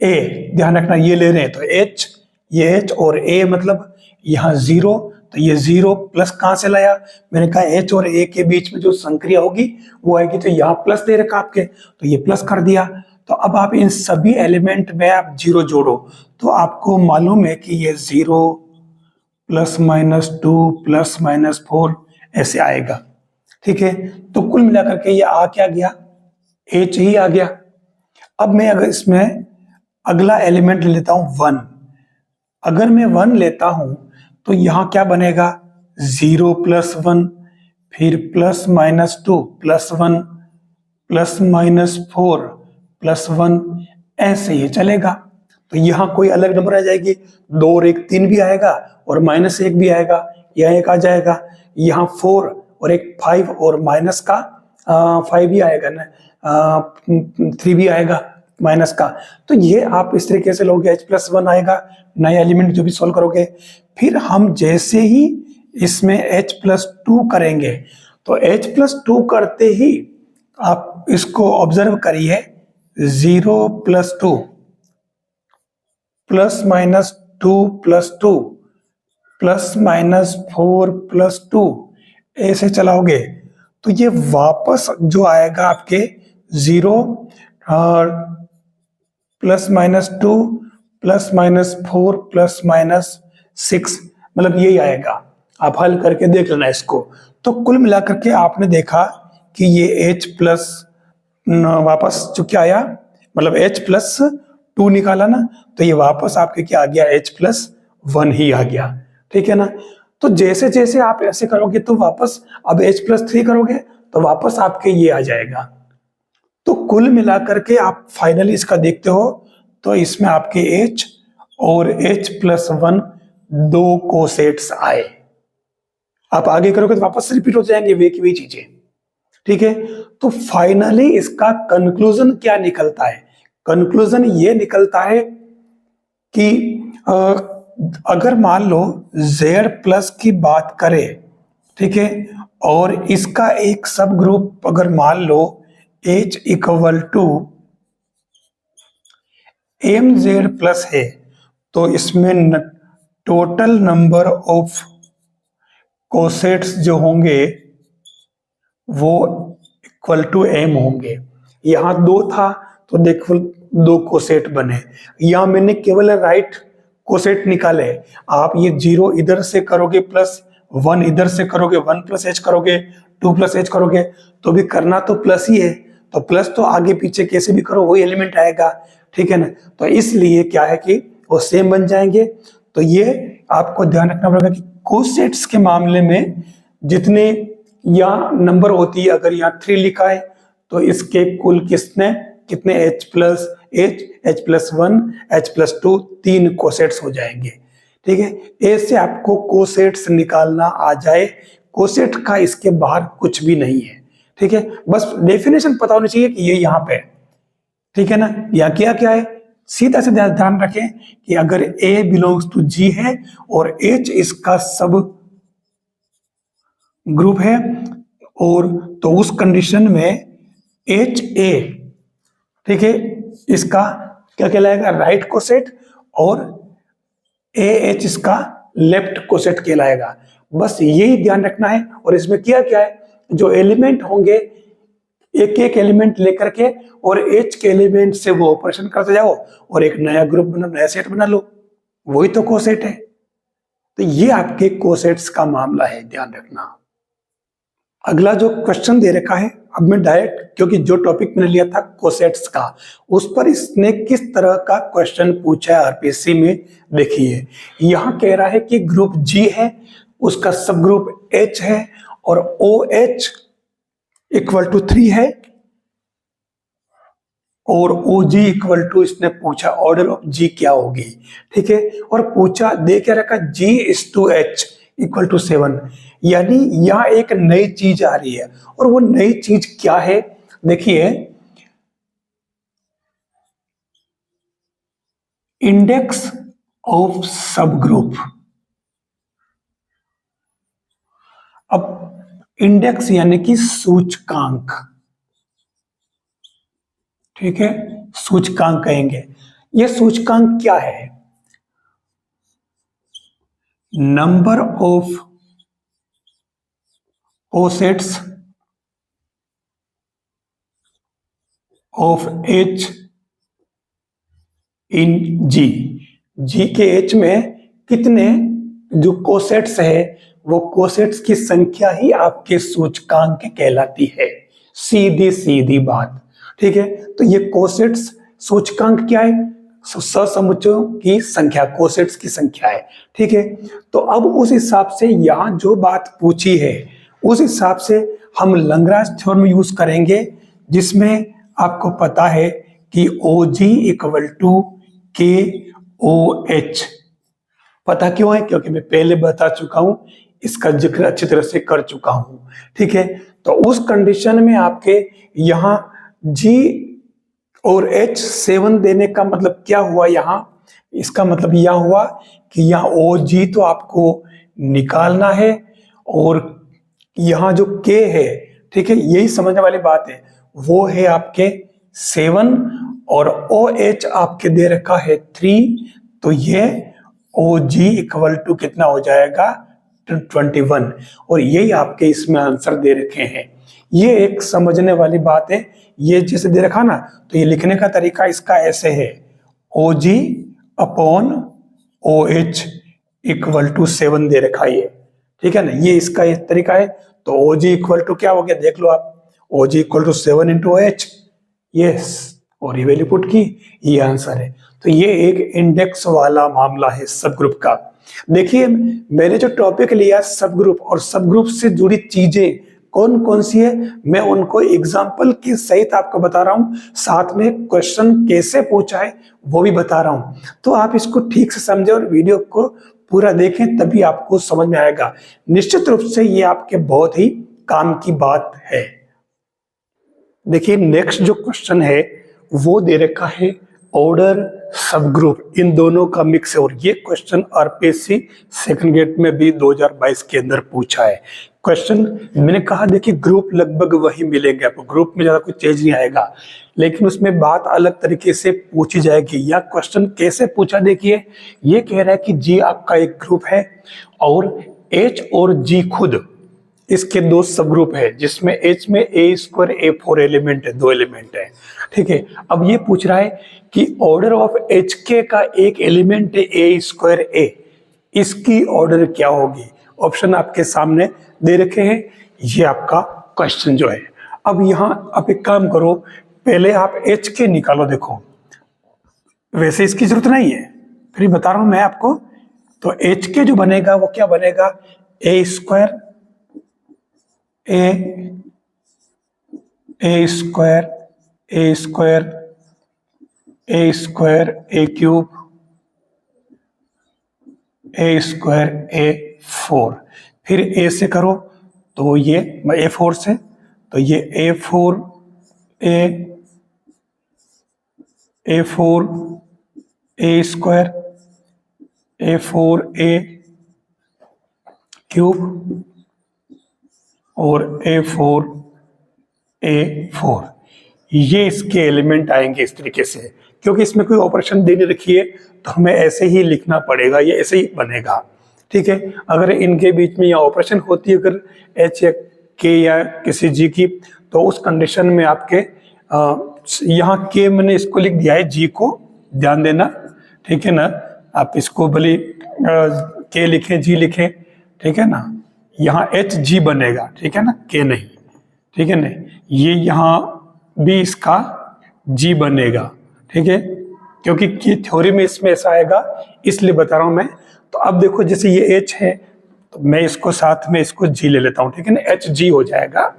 ए, ध्यान रखना ये ले रहे हैं तो एच, ये एच और ए मतलब यहाँ 0, तो ये 0 प्लस कहां से लाया, मैंने कहा एच और ए के बीच में जो संक्रिया होगी वो आएगी, तो यहाँ प्लस दे रखा आपके, तो ये प्लस कर दिया। तो अब आप इन सभी एलिमेंट में आप 0 जोड़ो, तो आपको मालूम है कि ये 0 +-2 +-4 ऐसे आएगा, ठीक है। तो कुल मिलाकर के ये आ क्या गया H ही आ गया। अब मैं अगर इसमें अगला एलिमेंट लेता हूं 1, अगर मैं 1 लेता हूं तो यहां क्या बनेगा, 0 प्लस 1, फिर plus minus 2 plus 1 plus minus 4 plus 1, ऐसे ही चलेगा। तो यहां कोई अलग नंबर आ जाएगी, 2 और 1 3 भी आएगा और माइनस 1 भी आएगा, यह एक आ जाएगा। यहाँ 4 और एक 5 और माइनस का 5 भी आएगा ना, 3 भी आएगा माइनस का। तो ये आप इस तरीके से लोगे, h+1 आएगा नया एलिमेंट जो भी सॉल्व करोगे। फिर हम जैसे ही इसमें h+2 करेंगे तो h+2 करते ही आप इसको ऑब्जर्व करिए, 0 + 2 प्लस माइनस 2 + 2 प्लस माइनस 4 + 2, ऐसे चलाओगे तो ये वापस जो आएगा आपके 0 plus minus 2 plus minus 4 plus minus 6, मतलब यही आएगा। आप हल करके देख लेना इसको। तो कुल मिलाकर के आपने देखा कि ये h प्लस वापस जो क्या आया, मतलब h+2 निकाला ना, तो ये वापस आपके क्या आ गया, h+1 ही आ गया। ठीक है ना। तो जैसे जैसे आप ऐसे करोगे तो वापस अब h+3 करोगे तो वापस आपके ये आ जाएगा। तो कुल मिलाकर के आप फाइनली इसका देखते हो तो इसमें आपके h और h+1 दो कोसेट्स आए। आप आगे करोगे तो वापस रिपीट हो जाएंगे वे की वही चीजें। ठीक है। तो फाइनली इसका कंक्लूजन क्या निकलता है, कंक्लूजन ये निकलता है कि अगर मान लो Z+ की बात करें, ठीक है, और इसका एक सब ग्रुप अगर मान लो H = MZ+ है, तो इसमें टोटल नंबर ऑफ कोसेट्स जो होंगे वो =M होंगे। यहां 2 था तो देखो 2 कोसेट बने, यहां मैंने केवल राइट कोसेट निकाले। आप ये 0 इधर से करोगे प्लस 1 इधर से करोगे, 1 + h करोगे, 2 + h करोगे, तो भी करना तो प्लस ही है। तो प्लस तो आगे पीछे कैसे भी करो वही एलिमेंट आएगा। ठीक है ना। तो इसलिए क्या है कि वो सेम बन जाएंगे। तो ये आपको ध्यान रखना पड़ेगा कि कोसेट्स के मामले में जितने यहाँ नंबर होती है, अगर यहाँ 3 लिखा है तो इसके कुल कितने h+1 h+2 3 कोसेट्स हो जाएंगे। ठीक है। ऐसे आपको कोसेट्स निकालना आ जाए, कोसेट का इसके बाहर कुछ भी नहीं है। ठीक है। बस डेफिनेशन पता होनी चाहिए कि ये यहाँ पे, ठीक है ना। यहाँ क्या क्या है, सीधा से ध्यान रखें कि अगर A बिलोंग्स टू G है और H इसका सब ग्रुप है, और तो उस कंडीशन में HA, ठीक है, इसका क्या कहलाएगा, राइट कोसेट, और AH इसका लेफ्ट कोसेट कहलाएगा। बस यही ध्यान रखना है। और इसमें क्या क्या है, जो एलिमेंट होंगे एक एक एलिमेंट लेकर के और H के एलिमेंट से वो ऑपरेशन करते जाओ और एक नया ग्रुप बना, नया सेट बना लो, वही तो कोसेट है। तो ये आपके कोसेट्स का मामला है, ध्यान रखना। अगला जो क्वेश्चन दे रखा है, अब मैं डायरेक्ट, क्योंकि जो टॉपिक मैंने लिया था कोसेट्स का, उस पर इसने किस तरह का क्वेश्चन पूछा है आरपीएससी में, देखिए। यहां कह रहा है कि ग्रुप G है, उसका सब ग्रुप H है और OH = 3 है, और OG = इसने पूछा ऑर्डर ऑफ G क्या होगी। ठीक है। और पूछा दे क्या रखा, G:2H = 7, यानी यहां एक नई चीज आ रही है। और वो नई चीज क्या है, देखिए, इंडेक्स ऑफ सब ग्रुप। अब इंडेक्स यानी कि सूचकांक, ठीक है, सूचकांक कहेंगे। ये सूचकांक क्या है, number of cosets of H in G के H में कितने जो कोसेट्स है, वो कोसेट्स की संख्या ही आपके सूचकांक कहलाती है। सीधी सीधी बात। ठीक है। तो ये कोसेट्स सूचकांक क्या है? सहसमुच्चयों की संख्या, कोसेट्स की संख्या है, ठीक है। तो अब उस हिसाब से यहां जो बात पूछी है उस हिसाब से हम लैग्रांज थ्योरम यूज करेंगे, जिसमें आपको पता है कि OG इक्वल टू KOH। पता क्यों है? क्योंकि मैं पहले बता चुका हूं, इसका जिक्र अच्छी तरह से कर चुका हूं, ठीक है। तो उस कंडीशन में आपके यहां G और H 7 देने का मतलब क्या हुआ? यहां इसका मतलब यह हुआ कि यहाँ OG तो आपको निकालना है और यहां जो K है, ठीक है, यही समझने वाली बात है, वो है आपके 7 और OH आपके दे रखा है 3। तो ये OG इक्वल टू कितना हो जाएगा? 21। और यही आपके इसमें आंसर दे रखे हैं। ये एक समझने वाली बात है। ये जैसे दे रखा ना, तो ये लिखने का तरीका इसका ऐसे है, OG upon OH equal to 7 दे रखा है, ठीक है ना। ये इसका एक तरीका है। तो OG इक्वल टू क्या हो गया? देख लो आप, OG equal to 7 into OH, yes, और ये वैल्यू पुट की, ये आंसर है। तो ये एक इंडेक्स वाला मामला है सब ग्रुप का। देखिए, मैंने जो टॉपिक लिया सब ग्रुप और सब ग्रुप से जुड़ी चीजें कौन कौन सी है, मैं उनको एग्जाम्पल के सहित आपको बता रहा हूं, साथ में क्वेश्चन कैसे पूछा है वो भी बता रहा हूं। तो आप इसको ठीक से समझे और वीडियो को पूरा देखें, तभी आपको समझ में आएगा। निश्चित रूप से ये आपके बहुत ही काम की बात है। देखिए, नेक्स्ट जो क्वेश्चन है वो दे रखा है ऑर्डर सब ग्रुप, इन दोनों का मिक्स है। और ये क्वेश्चन RPSC सेकंड गेट में भी 2022 के अंदर पूछा है। क्वेश्चन मैंने कहा, देखिए ग्रुप लगभग वही मिलेंगे आपको, ग्रुप में ज्यादा कुछ चेंज नहीं आएगा, लेकिन उसमें बात अलग तरीके से पूछी जाएगी। या क्वेश्चन कैसे पूछा? देखिए, ये कह रहा है कि G आपका एक ग्रुप है और H और G खुद इसके दो सब ग्रुप है, जिसमें H में A² A4 एलिमेंट है, 2 एलिमेंट है, ठीक है। अब ये पूछ रहा है कि ऑर्डर ऑफ HK का एक एलिमेंट है A² A, इसकी ऑर्डर क्या होगी? ऑप्शन आपके सामने दे रखे हैं, ये आपका क्वेश्चन जो है। अब यहां आप एक काम करो, पहले आप HK निकालो। देखो, वैसे इसकी जरूरत नहीं है, फिर बता रहा हूं मैं आपको। तो HK जो बनेगा वो क्या बनेगा? A² A² A³ A4। फिर A से करो तो ये A4 से, तो ये A4 A² A4 A³ और A4 A4, ये इसके एलिमेंट आएंगे इस तरीके से। क्योंकि इसमें कोई ऑपरेशन दे नहीं रखी है तो हमें ऐसे ही लिखना पड़ेगा, ये ऐसे ही बनेगा, ठीक है। अगर इनके बीच में या ऑपरेशन होती है अगर H या K या किसी G की, तो उस कंडीशन में आपके यहाँ K मैंने इसको लिख दिया है, G को ध्यान देना, ठीक है ना। आप इसको भले K लिखें G लिखें, ठीक है ना। यहाँ HG बनेगा, ठीक है ना, K नहीं, ठीक है ना। ये यहाँ भी इसका G बनेगा, ठीक है, क्योंकि थ्योरी में इसमें ऐसा आएगा, इसलिए बता रहा हूं मैं। तो अब देखो, जैसे ये H है तो मैं इसको साथ में इसको G ले लेता हूं, ठीक है ना, HG हो जाएगा।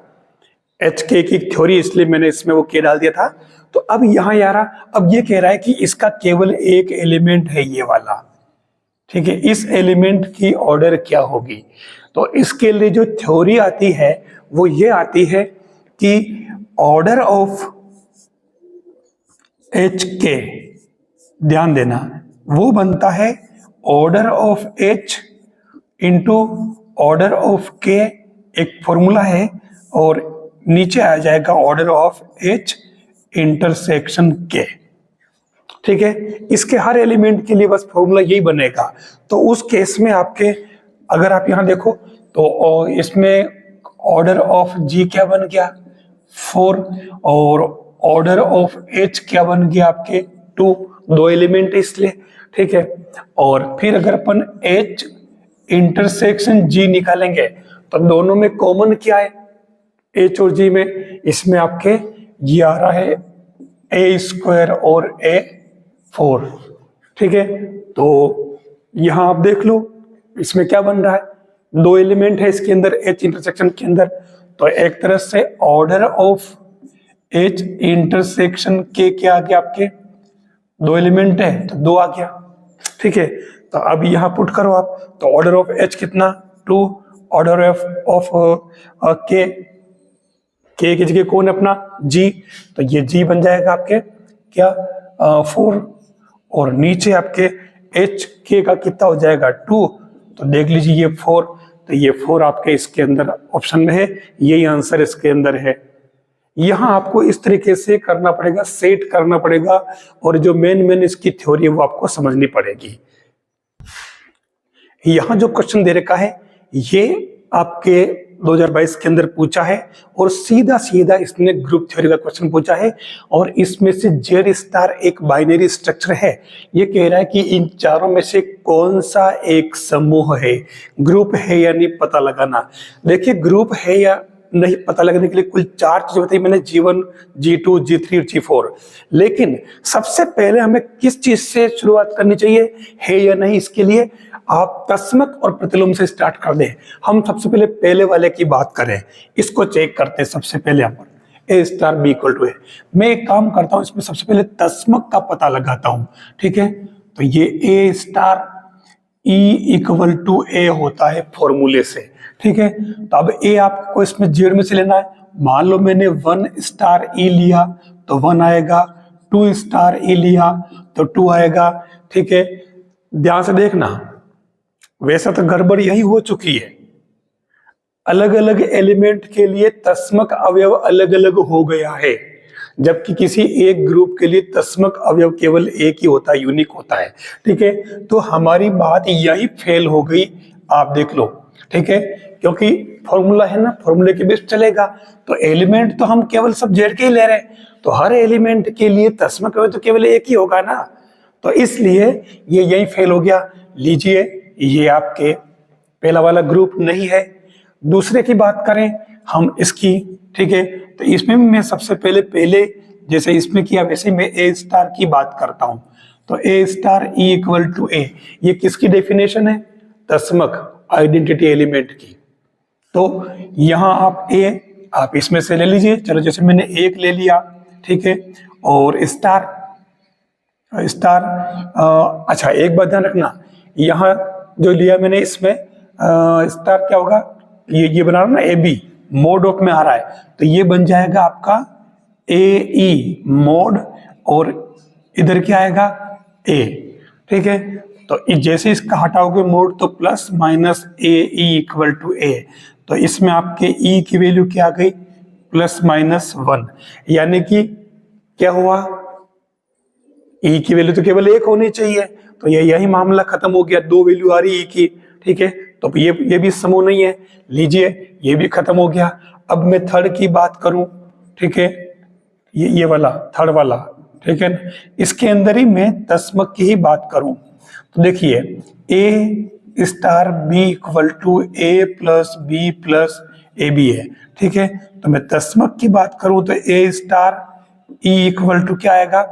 HK की थ्योरी इसलिए मैंने इसमें वो K डाल दिया था। तो अब यहाँ यार, अब ये कह रहा है कि इसका केवल एक एलिमेंट है, ये वाला, ठीक है। इस एलिमेंट की ऑर्डर क्या होगी? तो इसके लिए जो थ्योरी आती है वो ये आती है कि ऑर्डर ऑफ HK, ध्यान देना, वो बनता है order of H into order of K, एक फॉर्मूला है, और नीचे आ जाएगा order of H intersection K, ठीक है। इसके हर एलिमेंट के लिए बस फॉर्मूला यही बनेगा। तो उस केस में आपके, अगर आप यहां देखो तो इसमें ऑर्डर ऑफ G क्या बन गया? 4, और ऑर्डर ऑफ H क्या बन गया आपके? 2, 2 एलिमेंट है इसलिए, ठीक है। और फिर अगर अपन H इंटरसेक्शन G निकालेंगे तो दोनों में कॉमन क्या है H और G में? इसमें आपके ये आ रहा है ए स्क्वायर और A4, ठीक है। तो यहां आप देख लो इसमें क्या बन रहा है, दो एलिमेंट है इसके अंदर H इंटरसेक्शन के अंदर, तो एक तरह से ऑर्डर ऑफ H इंटरसेक्शन के क्या आ गया आपके, दो एलिमेंट है तो दो आ गया, ठीक है। तो अब यहां पुट करो आप, तो ऑर्डर ऑफ H कितना 2, ऑर्डर ऑफ के की जगह कौन है अपना G, तो ये G बन जाएगा आपके क्या 4, और नीचे आपके H के का कितना हो जाएगा 2, तो देख लीजिए ये 4, तो ये 4 आपके इसके अंदर ऑप्शन में है, यही आंसर इसके अंदर है। यहां आपको इस तरीके से करना पड़ेगा, सेट करना पड़ेगा, और जो मेन इसकी थ्योरी है वो आपको समझनी पड़ेगी। यहां जो क्वेश्चन दे रखा है ये आपके 2022 के अंदर पूछा है, और सीधा सीधा इसने ग्रुप थ्योरी का क्वेश्चन पूछा है, और इसमें से जेड स्टार एक बाइनरी स्ट्रक्चर है। ये कह रहा है कि इन चारों में से कौन सा एक समूह है, ग्रुप है या नहीं पता लगाना। देखिए ग्रुप है या नहीं पता लगने के लिए कुल 4 चीजें बताई मैंने, G1, G2, G3 और G4, लेकिन सबसे पहले हमें किस चीज से शुरुआत करनी चाहिए, है या नहीं, इसके लिए आप तस्मक और प्रतिलोम से स्टार्ट कर दें। हम सबसे पहले वाले की बात करें, इसको चेक करते हैं। सबसे पहले हम A star B equal to A, मैं एक काम करता हूं इसमें सबसे पहले तस्मक का पता लगाता हूं, ठीक है। तो ये A star E equal to A होता है फॉर्मूले से, ठीक है। तो अब A आपको इसमें जेड में से लेना है। मान लो मैंने 1 स्टार E लिया तो 1 आएगा, 2 स्टार E लिया तो 2 आएगा, ठीक है। ध्यान से देखना, वैसा तो गड़बड़ यही हो चुकी है, अलग अलग एलिमेंट के लिए तस्मक अवयव अलग अलग हो गया है, जबकि किसी एक ग्रुप के लिए तस्मक अवयव केवल एक ही होता है, यूनिक होता है, ठीक है। तो हमारी बात यही फेल हो गई, आप देख लो, ठीक है, क्योंकि फॉर्मूला है ना, फॉर्मूले के बेस चलेगा। तो एलिमेंट तो हम केवल सब जेड के ही ले रहे हैं, तो हर एलिमेंट के लिए तस्मक अवयव तो केवल एक ही होगा ना, तो इसलिए ये यही फेल हो गया। लीजिए ये आपके पहला वाला ग्रुप नहीं है। दूसरे की बात करें हम इसकी, ठीक है। तो इसमें मैं सबसे पहले जैसे इसमें किया वैसे मैं A स्टार की बात करता हूं। तो A star E equal to A, ये किसकी डेफिनेशन है, तस्मक आइडेंटिटी एलिमेंट की। तो यहां आप A आप इसमें से ले लीजिए, चलो जैसे मैंने एक ले लिया, ठीक है, और स्टार अच्छा एक बात ध्यान रखना, यहां जो लिया मैंने इसमें स्टार क्या होगा, ये बना रहा ना AB मोड ऑफ में आ रहा है, तो ये बन जाएगा आपका AE मोड, और इधर क्या आएगा A, ठीक है। तो जैसे इसका हटाओगे मोड तो plus minus AE equal to A, तो इसमें आपके E की वैल्यू क्या आ गई, प्लस माइनस 1, यानी कि क्या हुआ, E की वैल्यू तो केवल एक होनी चाहिए, तो यही मामला खत्म हो गया, दो वैल्यू आ रही E की, ठीक है। तो ये भी समूह नहीं है, लीजिए ये भी खत्म हो गया। अब मैं थर्ड की बात करूं, ठीक है, ये वाला थर्ड वाला, ठीक है, इसके अंदर ही मैं तस्मक की ही बात करूं, तो देखिए A star B equal to A plus B plus AB है, ठीक है। तो मैं तस्मक की बात करूं तो A star E equal to क्या आएगा,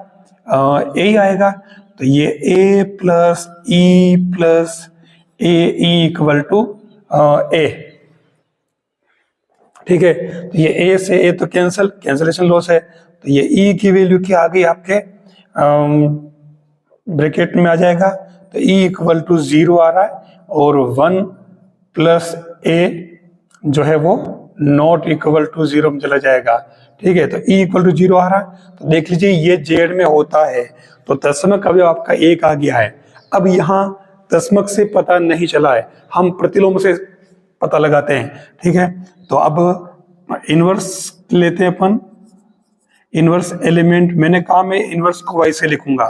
A आएगा, तो ये A plus E plus AE equal to A, ठीक है। तो ये A से A तो कैंसलेशन लॉस है, तो ये E की वैल्यू क्या आ गई आपके ब्रैकेट में आ जाएगा, तो E इक्वल टू 0 आ रहा है, और 1 प्लस A जो है वो नॉट इक्वल टू 0 में चला जाएगा, ठीक है। तो E इक्वल टू 0 आ रहा है, तो देख लीजिए ये जेड में होता है, तो तस्मक अवयव आपका एक आ गया है। अब यहाँ तस्मक से पता नहीं चला है, हम प्रतिलोम से पता लगाते हैं, ठीक है। तो अब इनवर्स लेते हैं अपन, इनवर्स एलिमेंट, मैंने कहा मैं इनवर्स को y से लिखूंगा,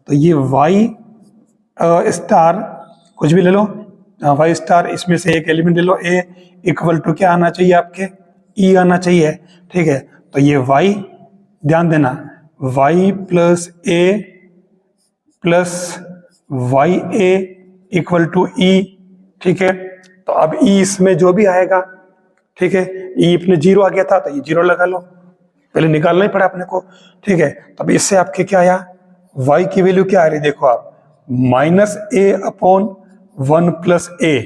तो ये y स्टार कुछ भी ले लो, y स्टार इसमें से एक एलिमेंट ले लो, A इक्वल टू क्या आना चाहिए आपके, E आना चाहिए, ठीक है। तो ये y, ध्यान देना, y plus A plus YA equal to E, ठीक है। तो अब E इसमें जो भी आएगा, ठीक है, E अपने 0 आ गया था तो ये 0 लगा लो, पहले निकालना ही पड़ा अपने को, ठीक है। तब इससे आपके क्या आया, y की वैल्यू क्या आ रही है देखो आप, -a/1 + a,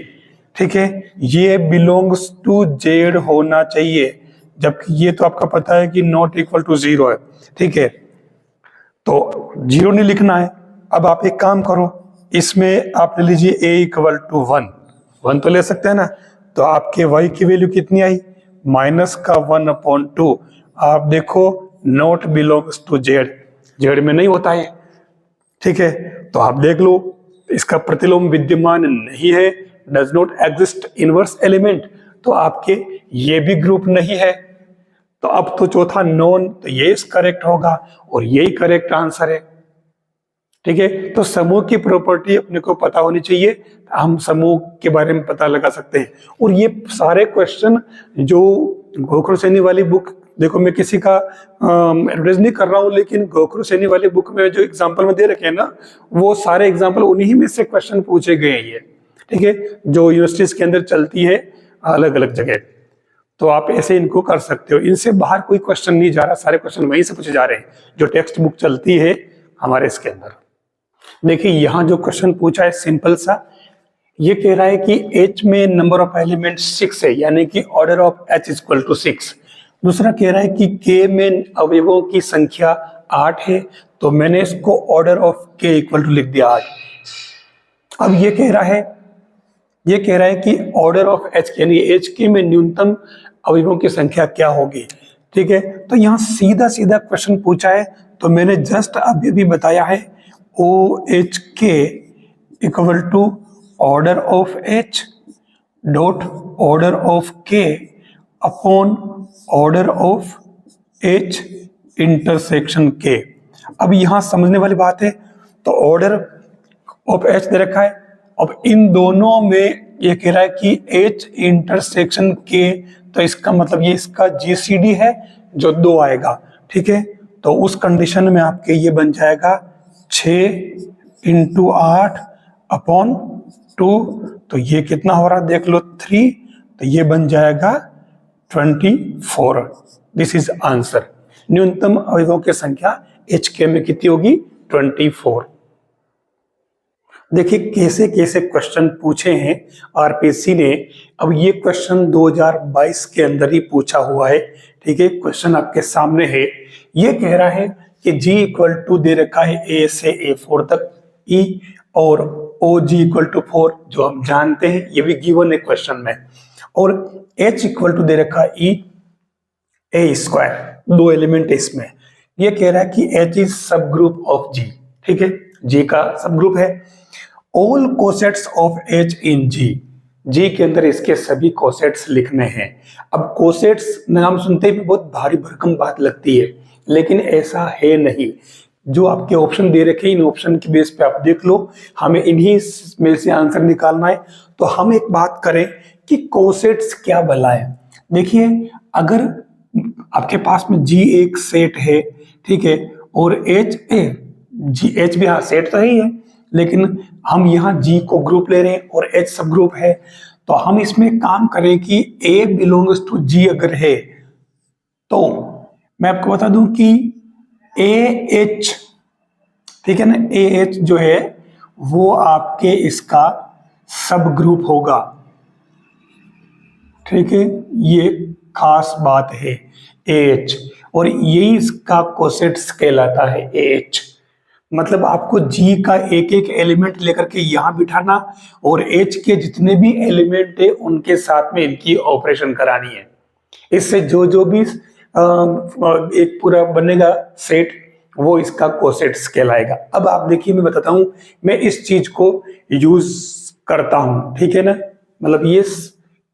ठीक है। ये बिलोंग्स टू z होना चाहिए, जबकि ये तो आपका पता है कि नॉट इक्वल टू 0 है, ठीक है। तो 0 नहीं लिखना है। अब आप एक काम करो, इसमें आप ले लीजिए a = 1 तो ले सकते हैं ना। तो आपके y की वैल्यू कितनी आई, -1/2। आप देखो not belongs to z, z में नहीं होता है, ठीक है। तो आप देख लो, इसका प्रतिलोम विद्यमान नहीं है, does not exist inverse element, तो आपके ये भी ग्रुप नहीं है। तो अब तो चौथा नॉन, तो ये करेक्ट होगा और यही करेक्ट आंसर है, ठीक है। तो समूह की प्रॉपर्टी अपने को पता होनी चाहिए, हम समूह के बारे में पता लगा सकते हैं। और ये सारे क्वेश्चन जो गोखरू सैनी वाली बुक, देखो मैं किसी का एडवर्टाइज नहीं कर रहा हूँ, लेकिन गोखरू सैनी वाली बुक में जो एग्जाम्पल में दे रखे हैं ना, वो सारे एग्जाम्पल उन्हीं में से क्वेश्चन पूछे गए हैं, ठीक है, जो यूनिवर्सिटीज के अंदर चलती है अलग अलग जगह। तो आप ऐसे इनको कर सकते हो, इनसे बाहर कोई क्वेश्चन नहीं जा रहा, सारे क्वेश्चन वहीं से पूछे जा रहे हैं जो टेक्स्ट बुक चलती है हमारे इसके अंदर। देखिए यहाँ जो क्वेश्चन पूछा है सिंपल सा, ये कह रहा है कि H में नंबर ऑफ एलिमेंट 6 है, यानी कि ऑर्डर ऑफ H = 6। दूसरा कह रहा है कि K में अवयवों की संख्या 8 है, तो मैंने इसको ऑर्डर ऑफ K = लिख दिया 8। अब ये कह रहा है कि ऑर्डर ऑफ H यानी HK में न्यूनतम अवयवों की संख्या क्या होगी, ठीक है। तो यहाँ सीधा सीधा क्वेश्चन पूछा है, तो मैंने जस्ट अभी भी बताया है OHK = order of H dot order of K upon order of H intersection K। अब यहां समझने वाली बात है, तो ऑर्डर ऑफ H दे रखा है, अब इन दोनों में ये कह रहा है कि H इंटरसेक्शन K, तो इसका मतलब ये इसका GCD है जो 2 आएगा, ठीक है। तो उस कंडीशन में आपके ये बन जाएगा 6 × 8 अपॉन 2, तो ये कितना हो रहा देख लो 3, तो ये बन जाएगा 24। This is answer. न्यूनतम अवयवों की संख्या HK में कितनी होगी, 24। देखिए कैसे कैसे क्वेश्चन पूछे हैं आरपीएससी ने। अब ये क्वेश्चन 2022 के अंदर ही पूछा हुआ है, ठीक है। क्वेश्चन आपके सामने है, ये कह रहा है कि G = दे रखा है A से A4 तक E और OG = 4, जो हम जानते हैं, ये भी गिवन है क्वेश्चन में। और H = दे रखा है A², 2 एलिमेंट इसमें। ये कह रहा है कि H इज सब ग्रुप ऑफ G, ठीक है, G का सब ग्रुप है। All cosets of H in G के अंदर इसके सभी कोसेट्स लिखने हैं। अब कोसेट्स नाम सुनते ही बहुत भारी भरकम बात लगती है, लेकिन ऐसा है नहीं। जो आपके ऑप्शन दे रखे हैं, इन ऑप्शन की बेस पे आप देख लो, हमें इन्हीं में से आंसर निकालना है। तो हम एक बात करें कि कोसेट्स क्या भला है। देखिए अगर आपके पास में G एक सेट है, ठीक है, और H भी हाँ सेट तो ही है, लेकिन हम यहाँ G को ग्रुप ले रहे हैं और H सब ग्रुप है, तो हम इसमें काम करें कि A बिलोंग्स टू G अगर है, तो मैं आपको बता दूं कि AH, ठीक है ना, AH जो है वो आपके इसका सब ग्रुप होगा, ठीक है, ये खास बात है AH, और यही इसका कोसेट्स कहलाता है AH। मतलब आपको G का एक एक एलिमेंट लेकर के यहां बिठाना और H के जितने भी एलिमेंट है उनके साथ में इनकी ऑपरेशन करानी है। इससे जो जो भी एक पूरा बनेगा सेट, वो इसका कोसेट्स कहलाएगा। अब आप देखिए मैं बताता हूं, मैं इस चीज को यूज करता हूं, ठीक है ना। मतलब ये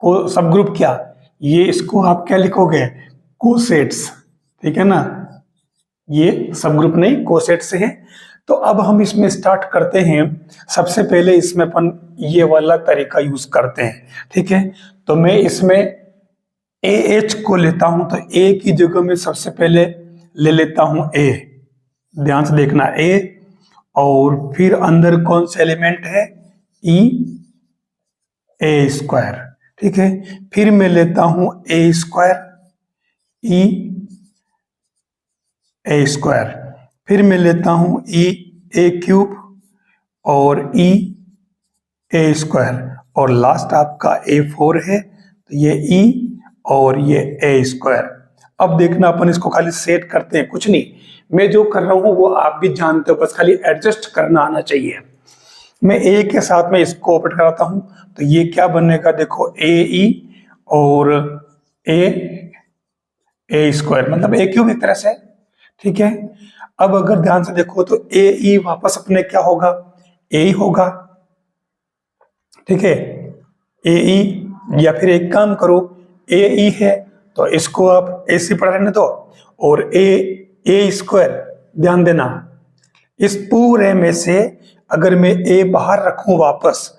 को सब ग्रुप क्या, ये इसको आप क्या लिखोगे, कोसेट्स, ठीक है ना, ये सब ग्रुप नहीं कोसेट्स है। तो अब हम इसमें स्टार्ट करते हैं। सबसे पहले इसमें अपन ये वाला तरीका यूज करते हैं, ठीक है। तो मैं इसमें AH को लेता हूं, तो A की जगह में सबसे पहले ले लेता हूं A, ध्यान से देखना A, और फिर अंदर कौन सा एलिमेंट है A², ठीक है। फिर मैं लेता हूं A² ए स्क्वायर, फिर मैं लेता हूं ई ए क्यूब और ई ए स्क्वायर, और लास्ट आपका A4 है, तो ये ई और ये ए स्क्वायर। अब देखना अपन इसको खाली सेट करते हैं, कुछ नहीं, मैं जो कर रहा हूं वो आप भी जानते हो, बस खाली एडजस्ट करना आना चाहिए। मैं ए के साथ में इसको ऑपरेट कराता हूं, तो ये क्या बनेगा, देखो ए ई और ए स्क्वायर मतलब ए क्यूब एक तरह से, ठीक है। अब अगर ध्यान से देखो तो ए ई वापस अपने क्या होगा, ए ही होगा, ठीक है, ए ई। या फिर एक काम करो, ए ई है तो इसको आप ए सी पढ़ रहने दो, और ए स्क्वायर, ध्यान देना इस पूरे में से अगर मैं ए बाहर रखूं वापस,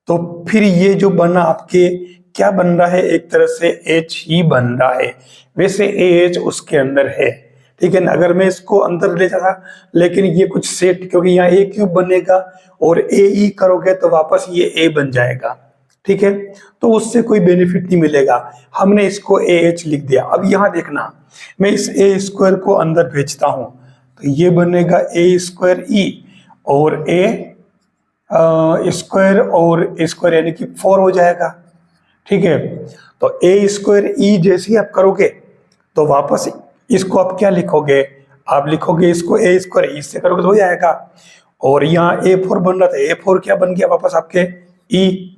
तो फिर ये जो बना आपके क्या बन रहा है, एक तरह से एच ही बन रहा है, वैसे ए एच उसके अंदर है, ठीक है ना। अगर मैं इसको अंदर ले जाता, लेकिन ये कुछ सेट, क्योंकि यहाँ ए क्यूब बनेगा और ए ई करोगे तो वापस ये ए बन जाएगा, ठीक है, तो उससे कोई बेनिफिट नहीं मिलेगा। हमने इसको ए एच लिख दिया। अब यहाँ देखना, मैं इस ए स्क्वायर को अंदर भेजता हूं, तो ये बनेगा ए स्क्वायर ई और ए स्क्वायर और ए स्क्वायर यानी कि 4 हो जाएगा, ठीक है। तो ए स्क्वायर ई जैसे ही आप करोगे तो वापस इसको आप क्या लिखोगे, आप लिखोगे इसको ए स्क्वायर ई से करोगे तो हो जाएगा, और यहाँ A4 बन रहा था, A4 क्या बन गया वापस आपके ई।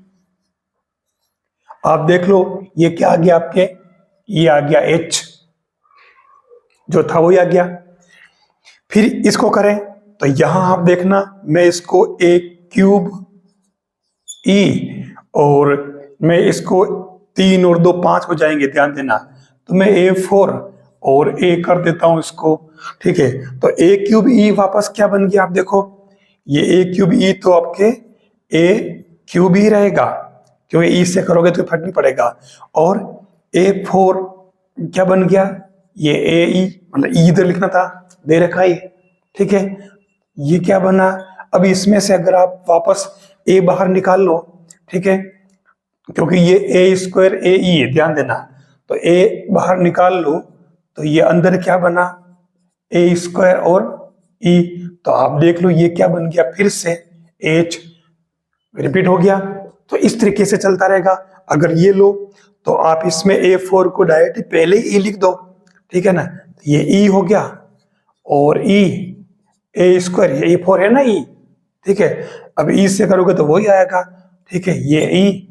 आप देख लो ये क्या आ गया आपके, ये आ गया H, जो था वही आ गया। फिर इसको करें तो यहां आप देखना, मैं इसको ए क्यूब ई और मैं इसको 3 और 2 5 हो जाएंगे, ध्यान देना, तो मैं A4 और ए कर देता हूं इसको, ठीक है। तो ए क्यूब ई वापस क्या बन गया, आप देखो ये ए क्यूब ई तो आपके ए क्यूब ही रहेगा, क्योंकि ई से करोगे तो फर्क नहीं पड़ेगा, और A4 क्या बन गया, ये ए ई, मतलब ई इधर लिखना था, दे रखा है, ठीक है। ये क्या बना, अब इसमें से अगर आप वापस ए बाहर निकाल लो, ठीक है, क्योंकि ये ए स्क्वायर ए ई है, ध्यान देना, तो ए बाहर निकाल लो तो ये अंदर क्या बना, ए स्क्वायर और ई, तो आप देख लो ये क्या बन गया, फिर से एच रिपीट हो गया। तो इस तरीके से चलता रहेगा। अगर ये लो तो आप इसमें A4 को डायरेक्ट पहले ई लिख दो, ठीक है ना, ये ई हो गया और ई ए स्क्वायर, ये A4 है ना ई, ठीक है। अब ई से करोगे तो वही आएगा, ठीक है, ये ई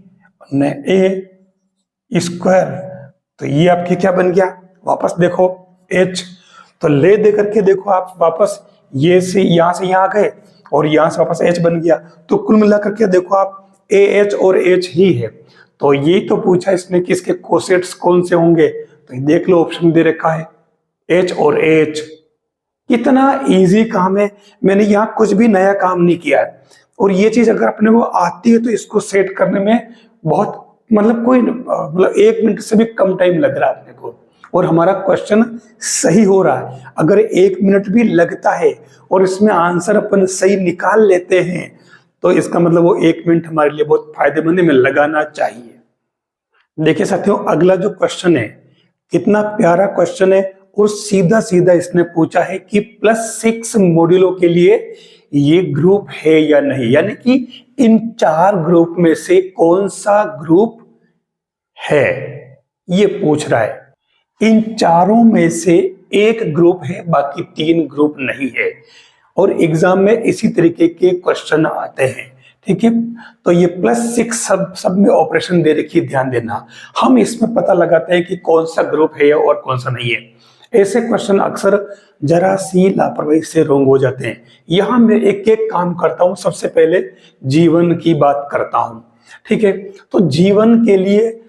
ने ए स्क्वायर, तो ये आपके क्या बन गया, वापस देखो H, तो ले दे करके देखो आप वापस ये से यहां आ गए और यहां से वापस H बन गया, तो कुल मिला करके देखो आप AH और H ही है। तो ये तो पूछा इसने कि इसके कोसेट्स कौन से होंगे, तो देख लो ऑप्शन दे रखा है H और AH। कितना इजी काम है, मैंने यहाँ कुछ भी नया काम नहीं किया है, और ये चीज अगर अपने को आती है तो इसको सेट करने में बहुत मतलब 1 मिनट से भी कम टाइम लग रहा है अपने को, और हमारा क्वेश्चन सही हो रहा है। अगर 1 मिनट भी लगता है और इसमें आंसर अपन सही निकाल लेते हैं, तो इसका मतलब वो 1 मिनट हमारे लिए बहुत फायदेमंद में लगाना चाहिए। देखिए साथियों, अगला जो क्वेश्चन है कितना प्यारा क्वेश्चन है, और सीधा सीधा इसने पूछा है कि +6 मॉड्यूलों के लिए ये ग्रुप है या नहीं, यानी कि इन 4 ग्रुप में से कौन सा ग्रुप है, ये पूछ रहा है। इन चारों में से एक ग्रुप है, बाकी 3 ग्रुप नहीं है, और एग्जाम में इसी तरीके के क्वेश्चन आते हैं, ठीक है। तो ये +6 सब में ऑपरेशन दे रखी है, ध्यान देना। हम इसमें पता लगाते हैं कि कौन सा ग्रुप है और कौन सा नहीं है। ऐसे क्वेश्चन अक्सर जरा सी लापरवाही से रोंग हो जाते हैं। यहां मैं एक एक काम करता हूं, सबसे पहले जीवन की बात करता हूं, ठीक है। तो जीवन के लिए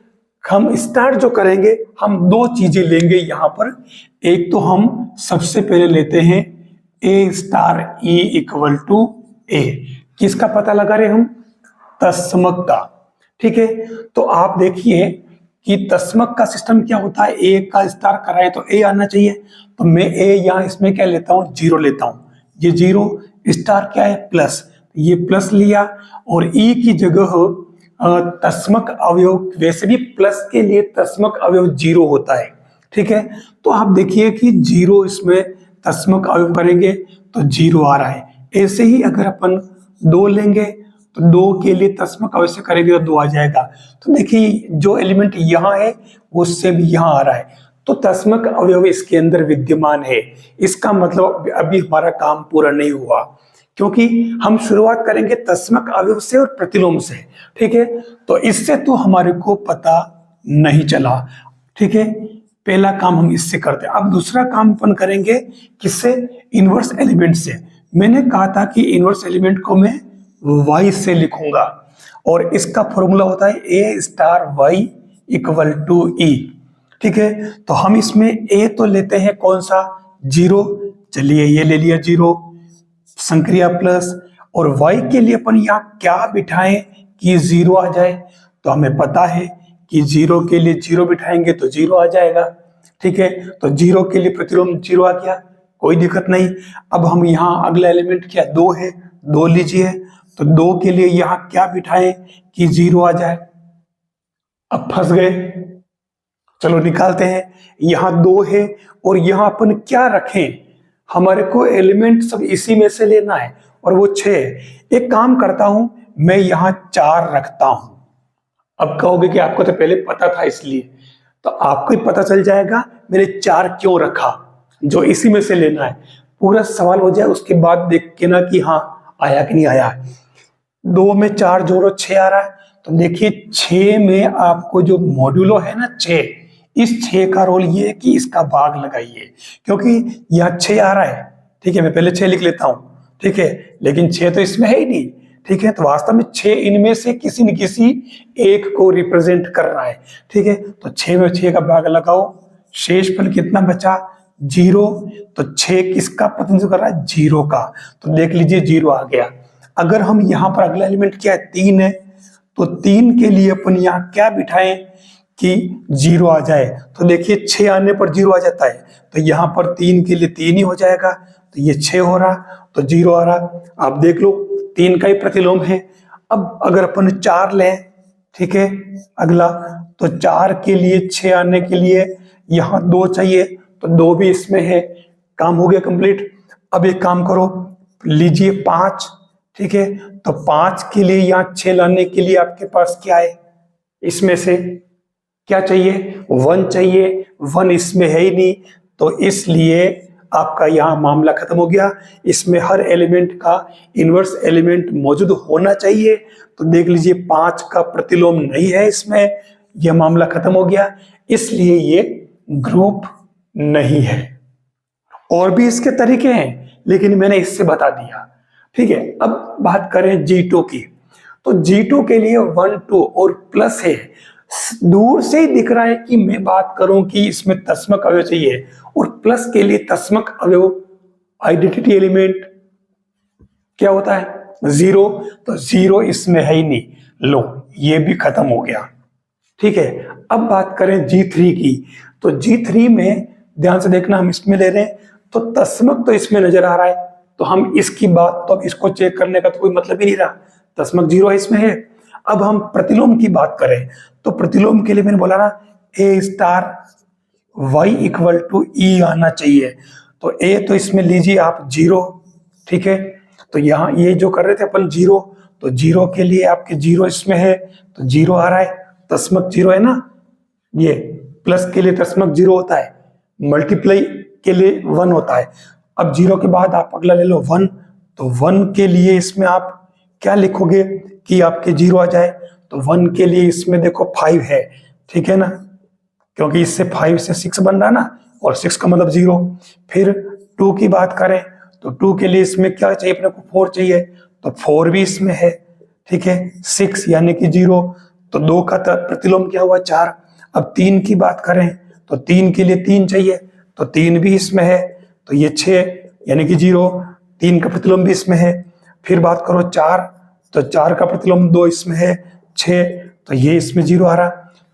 हम स्टार्ट जो करेंगे, हम 2 चीजें लेंगे यहां पर। एक तो हम सबसे पहले लेते हैं A star E equal to A, किसका पता लगा रहे हम, तस्मक का, ठीक है। तो आप देखिए कि तस्मक का सिस्टम क्या होता है, ए का स्टार कराए तो ए आना चाहिए, तो मैं ए यहाँ इसमें क्या लेता हूँ, 0 लेता हूँ, ये 0 स्टार क्या है, प्लस, ये प्लस लिया, और ई की जगह तस्मक अवयव, वैसे भी प्लस के लिए तस्मक अवयव 0 होता है, ठीक है। तो आप देखिए कि 0 इसमें तस्मक अवयव करेंगे तो 0 आ रहा है। ऐसे ही अगर अपन 2 लेंगे तो 2 के लिए तस्मक अवयव से करेंगे तो 2 आ जाएगा। तो देखिए जो एलिमेंट यहाँ है वो सेम यहाँ आ रहा है, तो तस्मक अवयव इसके अंदर विद्यमान है। इसका मतलब अभी हमारा काम पूरा नहीं हुआ, क्योंकि हम शुरुआत करेंगे तस्मक अवयव से और प्रतिलोम से। ठीक है, तो इससे तो हमारे को पता नहीं चला। ठीक है, पहला काम हम इससे करते हैं। अब दूसरा काम अपन करेंगे किससे? इनवर्स एलिमेंट से। मैंने कहा था कि इनवर्स एलिमेंट को मैं y से लिखूंगा और इसका फॉर्मूला होता है a star y equal to e। ठीक है, तो हम इसमें a तो लेते हैं कौन सा? 0। चलिए ये ले लिया 0, संक्रिया प्लस, और y के लिए अपन यहाँ क्या बिठाएं कि 0 आ जाए? तो हमें पता है कि 0 के लिए 0 बिठाएंगे तो 0 आ जाएगा। ठीक है, तो 0 के लिए प्रतिलोम 0 आ गया, कोई दिक्कत नहीं। अब हम यहाँ अगला एलिमेंट क्या? 2 है, 2 लीजिए, तो 2 के लिए यहाँ क्या बिठाएं कि 0 आ जाए? अब फंस गए, चलो निकालते हैं। यहाँ 2 है और यहाँ अपन क्या रखें? हमारे को एलिमेंट सब इसी में से लेना है और वो 6 है। एक काम करता हूं, मैं यहाँ 4 रखता हूं। अब कहोगे कि आपको तो पहले पता था इसलिए, तो आपको ही पता चल जाएगा मैंने 4 क्यों रखा, जो इसी में से लेना है। पूरा सवाल हो जाए उसके बाद देख के ना कि हाँ आया कि नहीं आया। 2 में 4 जोड़ो 6 आ रहा है, तो देखिए 6 में आपको जो मॉड्यूलो है ना 6, इस 6 का रोल ये है कि इसका भाग लगाइए, क्योंकि यहाँ 6 आ रहा है। ठीक है, मैं पहले 6 लिख लेता हूं। ठीक है, लेकिन 6 तो इसमें है ही नहीं। ठीक है, तो वास्तव में 6 इनमें से किसी न किसी एक को रिप्रेजेंट कर रहा है। ठीक है, तो 6 में 6 का भाग लगाओ, शेषफल कितना बचा? 0। तो 6 किसका प्रतिनिधित्व कर रहा है? 0 का, तो देख लीजिए 0 आ गया। अगर हम यहाँ पर अगला एलिमेंट क्या है? 3 है, तो 3 के लिए अपन यहाँ क्या बिठाएं कि 0 आ जाए? तो देखिए 6 आने पर 0 आ जाता है, तो यहाँ पर 3 के लिए 3 ही हो जाएगा, तो ये 6 हो रहा, तो 0 आ रहा। आप देख लो 3 का ही प्रतिलोम है। अब अगर अपन 4 लें, ठीक है, अगला, तो 4 के लिए 6 आने के लिए यहाँ 2 चाहिए, तो 2 भी इसमें है, काम हो गया कंप्लीट। अब एक काम करो, लीजिए 5। ठीक है, तो 5 के लिए यहाँ 6 लाने के लिए आपके पास क्या है? इसमें से क्या चाहिए? 1 चाहिए, 1 इसमें है ही नहीं, तो इसलिए आपका यहाँ मामला खत्म हो गया। इसमें हर एलिमेंट का इनवर्स एलिमेंट मौजूद होना चाहिए, तो देख लीजिए 5 का प्रतिलोम नहीं है इसमें, यह मामला खत्म हो गया, इसलिए ये ग्रुप नहीं है। और भी इसके तरीके हैं, लेकिन मैंने इससे बता दिया। ठीक है, अब बात करें G2 की, तो G2 के लिए 1 2 और प्लस है। दूर से ही दिख रहा है कि मैं बात करूं कि इसमें तस्मक अवयव चाहिए, और प्लस के लिए तस्मक अवयव आइडेंटिटी एलिमेंट क्या होता है? 0, तो 0 इसमें है ही नहीं। लो, ये भी खत्म हो गया। ठीक है, अब बात करें G3 की, तो G3 में ध्यान से देखना, हम इसमें ले रहे हैं तो तस्मक तो इसमें नजर आ रहा है, तो हम इसकी बात, तो अब इसको चेक करने का तो कोई मतलब ही नहीं रहा, तस्मक 0 है इसमें है। अब हम प्रतिलोम की बात करें, तो प्रतिलोम के लिए मैंने बोला ना a star y equal to e आना चाहिए, तो a तो इसमें लीजिए आप 0। ठीक है, तो यहाँ ये जो कर रहे थे अपन 0, तो 0 के लिए आपके 0 इसमें है, तो 0 आ रहा है, तस्मक 0 है ना। ये प्लस के लिए तस्मक 0 होता है, मल्टीप्लाई के लिए 1 होता है। अब 0 के बाद आप अगला ले लो 1, तो 1 के लिए इसमें आप क्या लिखोगे कि आपके 0 आ जाए? तो 1 के लिए इसमें देखो 5 है, ठीक है ना, क्योंकि इससे 5 से 6 बन रहा ना, और 6 का मतलब 0। फिर 2 की बात करें, तो 2 के लिए इसमें क्या चाहिए अपने को? 4 चाहिए, तो 4 भी इसमें है। ठीक है, 6 यानी कि 0, तो 2 का प्रतिलोम क्या हुआ? 4। अब 3 की बात करें, तो 3 के लिए 3 चाहिए, तो 3 भी इसमें है, तो ये 6 यानी कि 0, 3 का प्रतिलोम भी इसमें है। फिर बात करो 4, तो 4 का प्रतिलोम 2 इसमें है, 6, तो ये इसमें 0 आ रहा।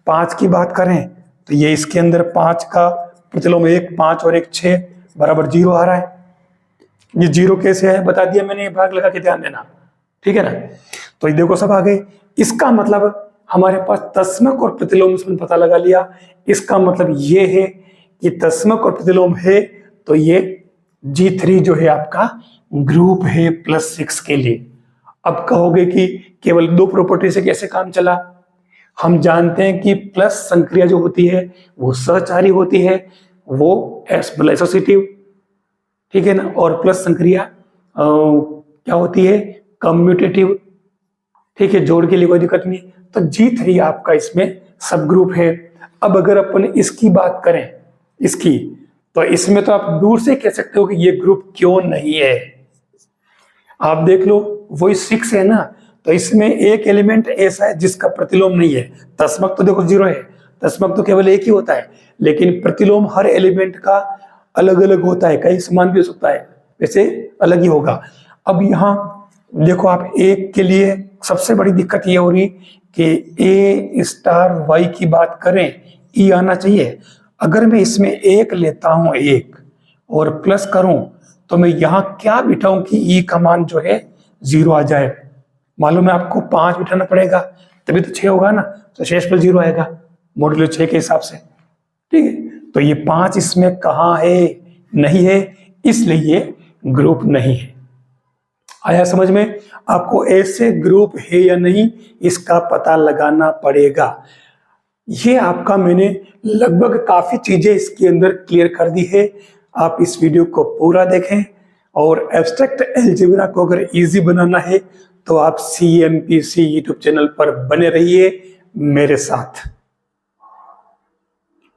5 की बात करें, तो ये इसके अंदर 5 का प्रतिलोम 1, 5 और 1 6 बराबर 0 आ रहा है। ये 0 कैसे है बता दिया मैंने, ये भाग लगा के ध्यान देना, ठीक है ना। तो ये देखो सब आ गए। इसका मतलब हमारे पास तस्मक और प्रतिलोम से पता लगा लिया। इसका मतलब ये है कि तस्मक और प्रतिलोम है, तो ये G3 जो है आपका ग्रुप है +6 के लिए। अब कहोगे कि केवल 2 प्रॉपर्टी से कैसे काम चला? हम जानते हैं कि प्लस संक्रिया जो होती है वो सहचारी होती है, वो एसोसिएटिव, ठीक है ना, और प्लस संक्रिया क्या होती है? कम्यूटेटिव, ठीक है, जोड़ के लिए कोई दिक्कत नहीं। तो G3 आपका इसमें सब ग्रुप है। अब अगर अपन इसकी बात करें, इसकी, तो इसमें तो आप दूर से कह सकते हो कि ये ग्रुप क्यों नहीं है। आप देख लो, वही 6 है ना, तो इसमें एक एलिमेंट ऐसा है जिसका प्रतिलोम नहीं है। तस्मक तो देखो 0 है, तस्मक तो केवल एक ही होता है, लेकिन प्रतिलोम हर एलिमेंट का अलग अलग होता है, कहीं समान भी हो सकता है, वैसे अलग ही होगा। अब यहाँ देखो, आप एक के लिए सबसे बड़ी दिक्कत ये हो रही कि ए स्टार वाई की बात करें, ई आना चाहिए। अगर मैं इसमें एक लेता हूं, एक और प्लस करूं, तो मैं यहां क्या बिठाऊं कि ई का मान जो है 0 आ जाए? मालूम है आपको 5 बिठाना पड़ेगा, तभी तो 6 होगा ना, तो शेषफल 0 आएगा मॉड्यूलो 6 के हिसाब से, ठीक है। तो ये 5 इसमें कहाँ है? नहीं है, इसलिए ये ग्रुप नहीं है। आया समझ में? आपको ऐसे ग्रुप है या नहीं इसका पता लगाना पड़ेगा। ये आपका मैंने लगभग काफी चीजें इसके अंदर क्लियर कर दी है। आप इस वीडियो को पूरा देखें, और एब्स्ट्रैक्ट अलजेब्रा को अगर इजी बनाना है तो आप CMPC यूट्यूब चैनल पर बने रहिए मेरे साथ।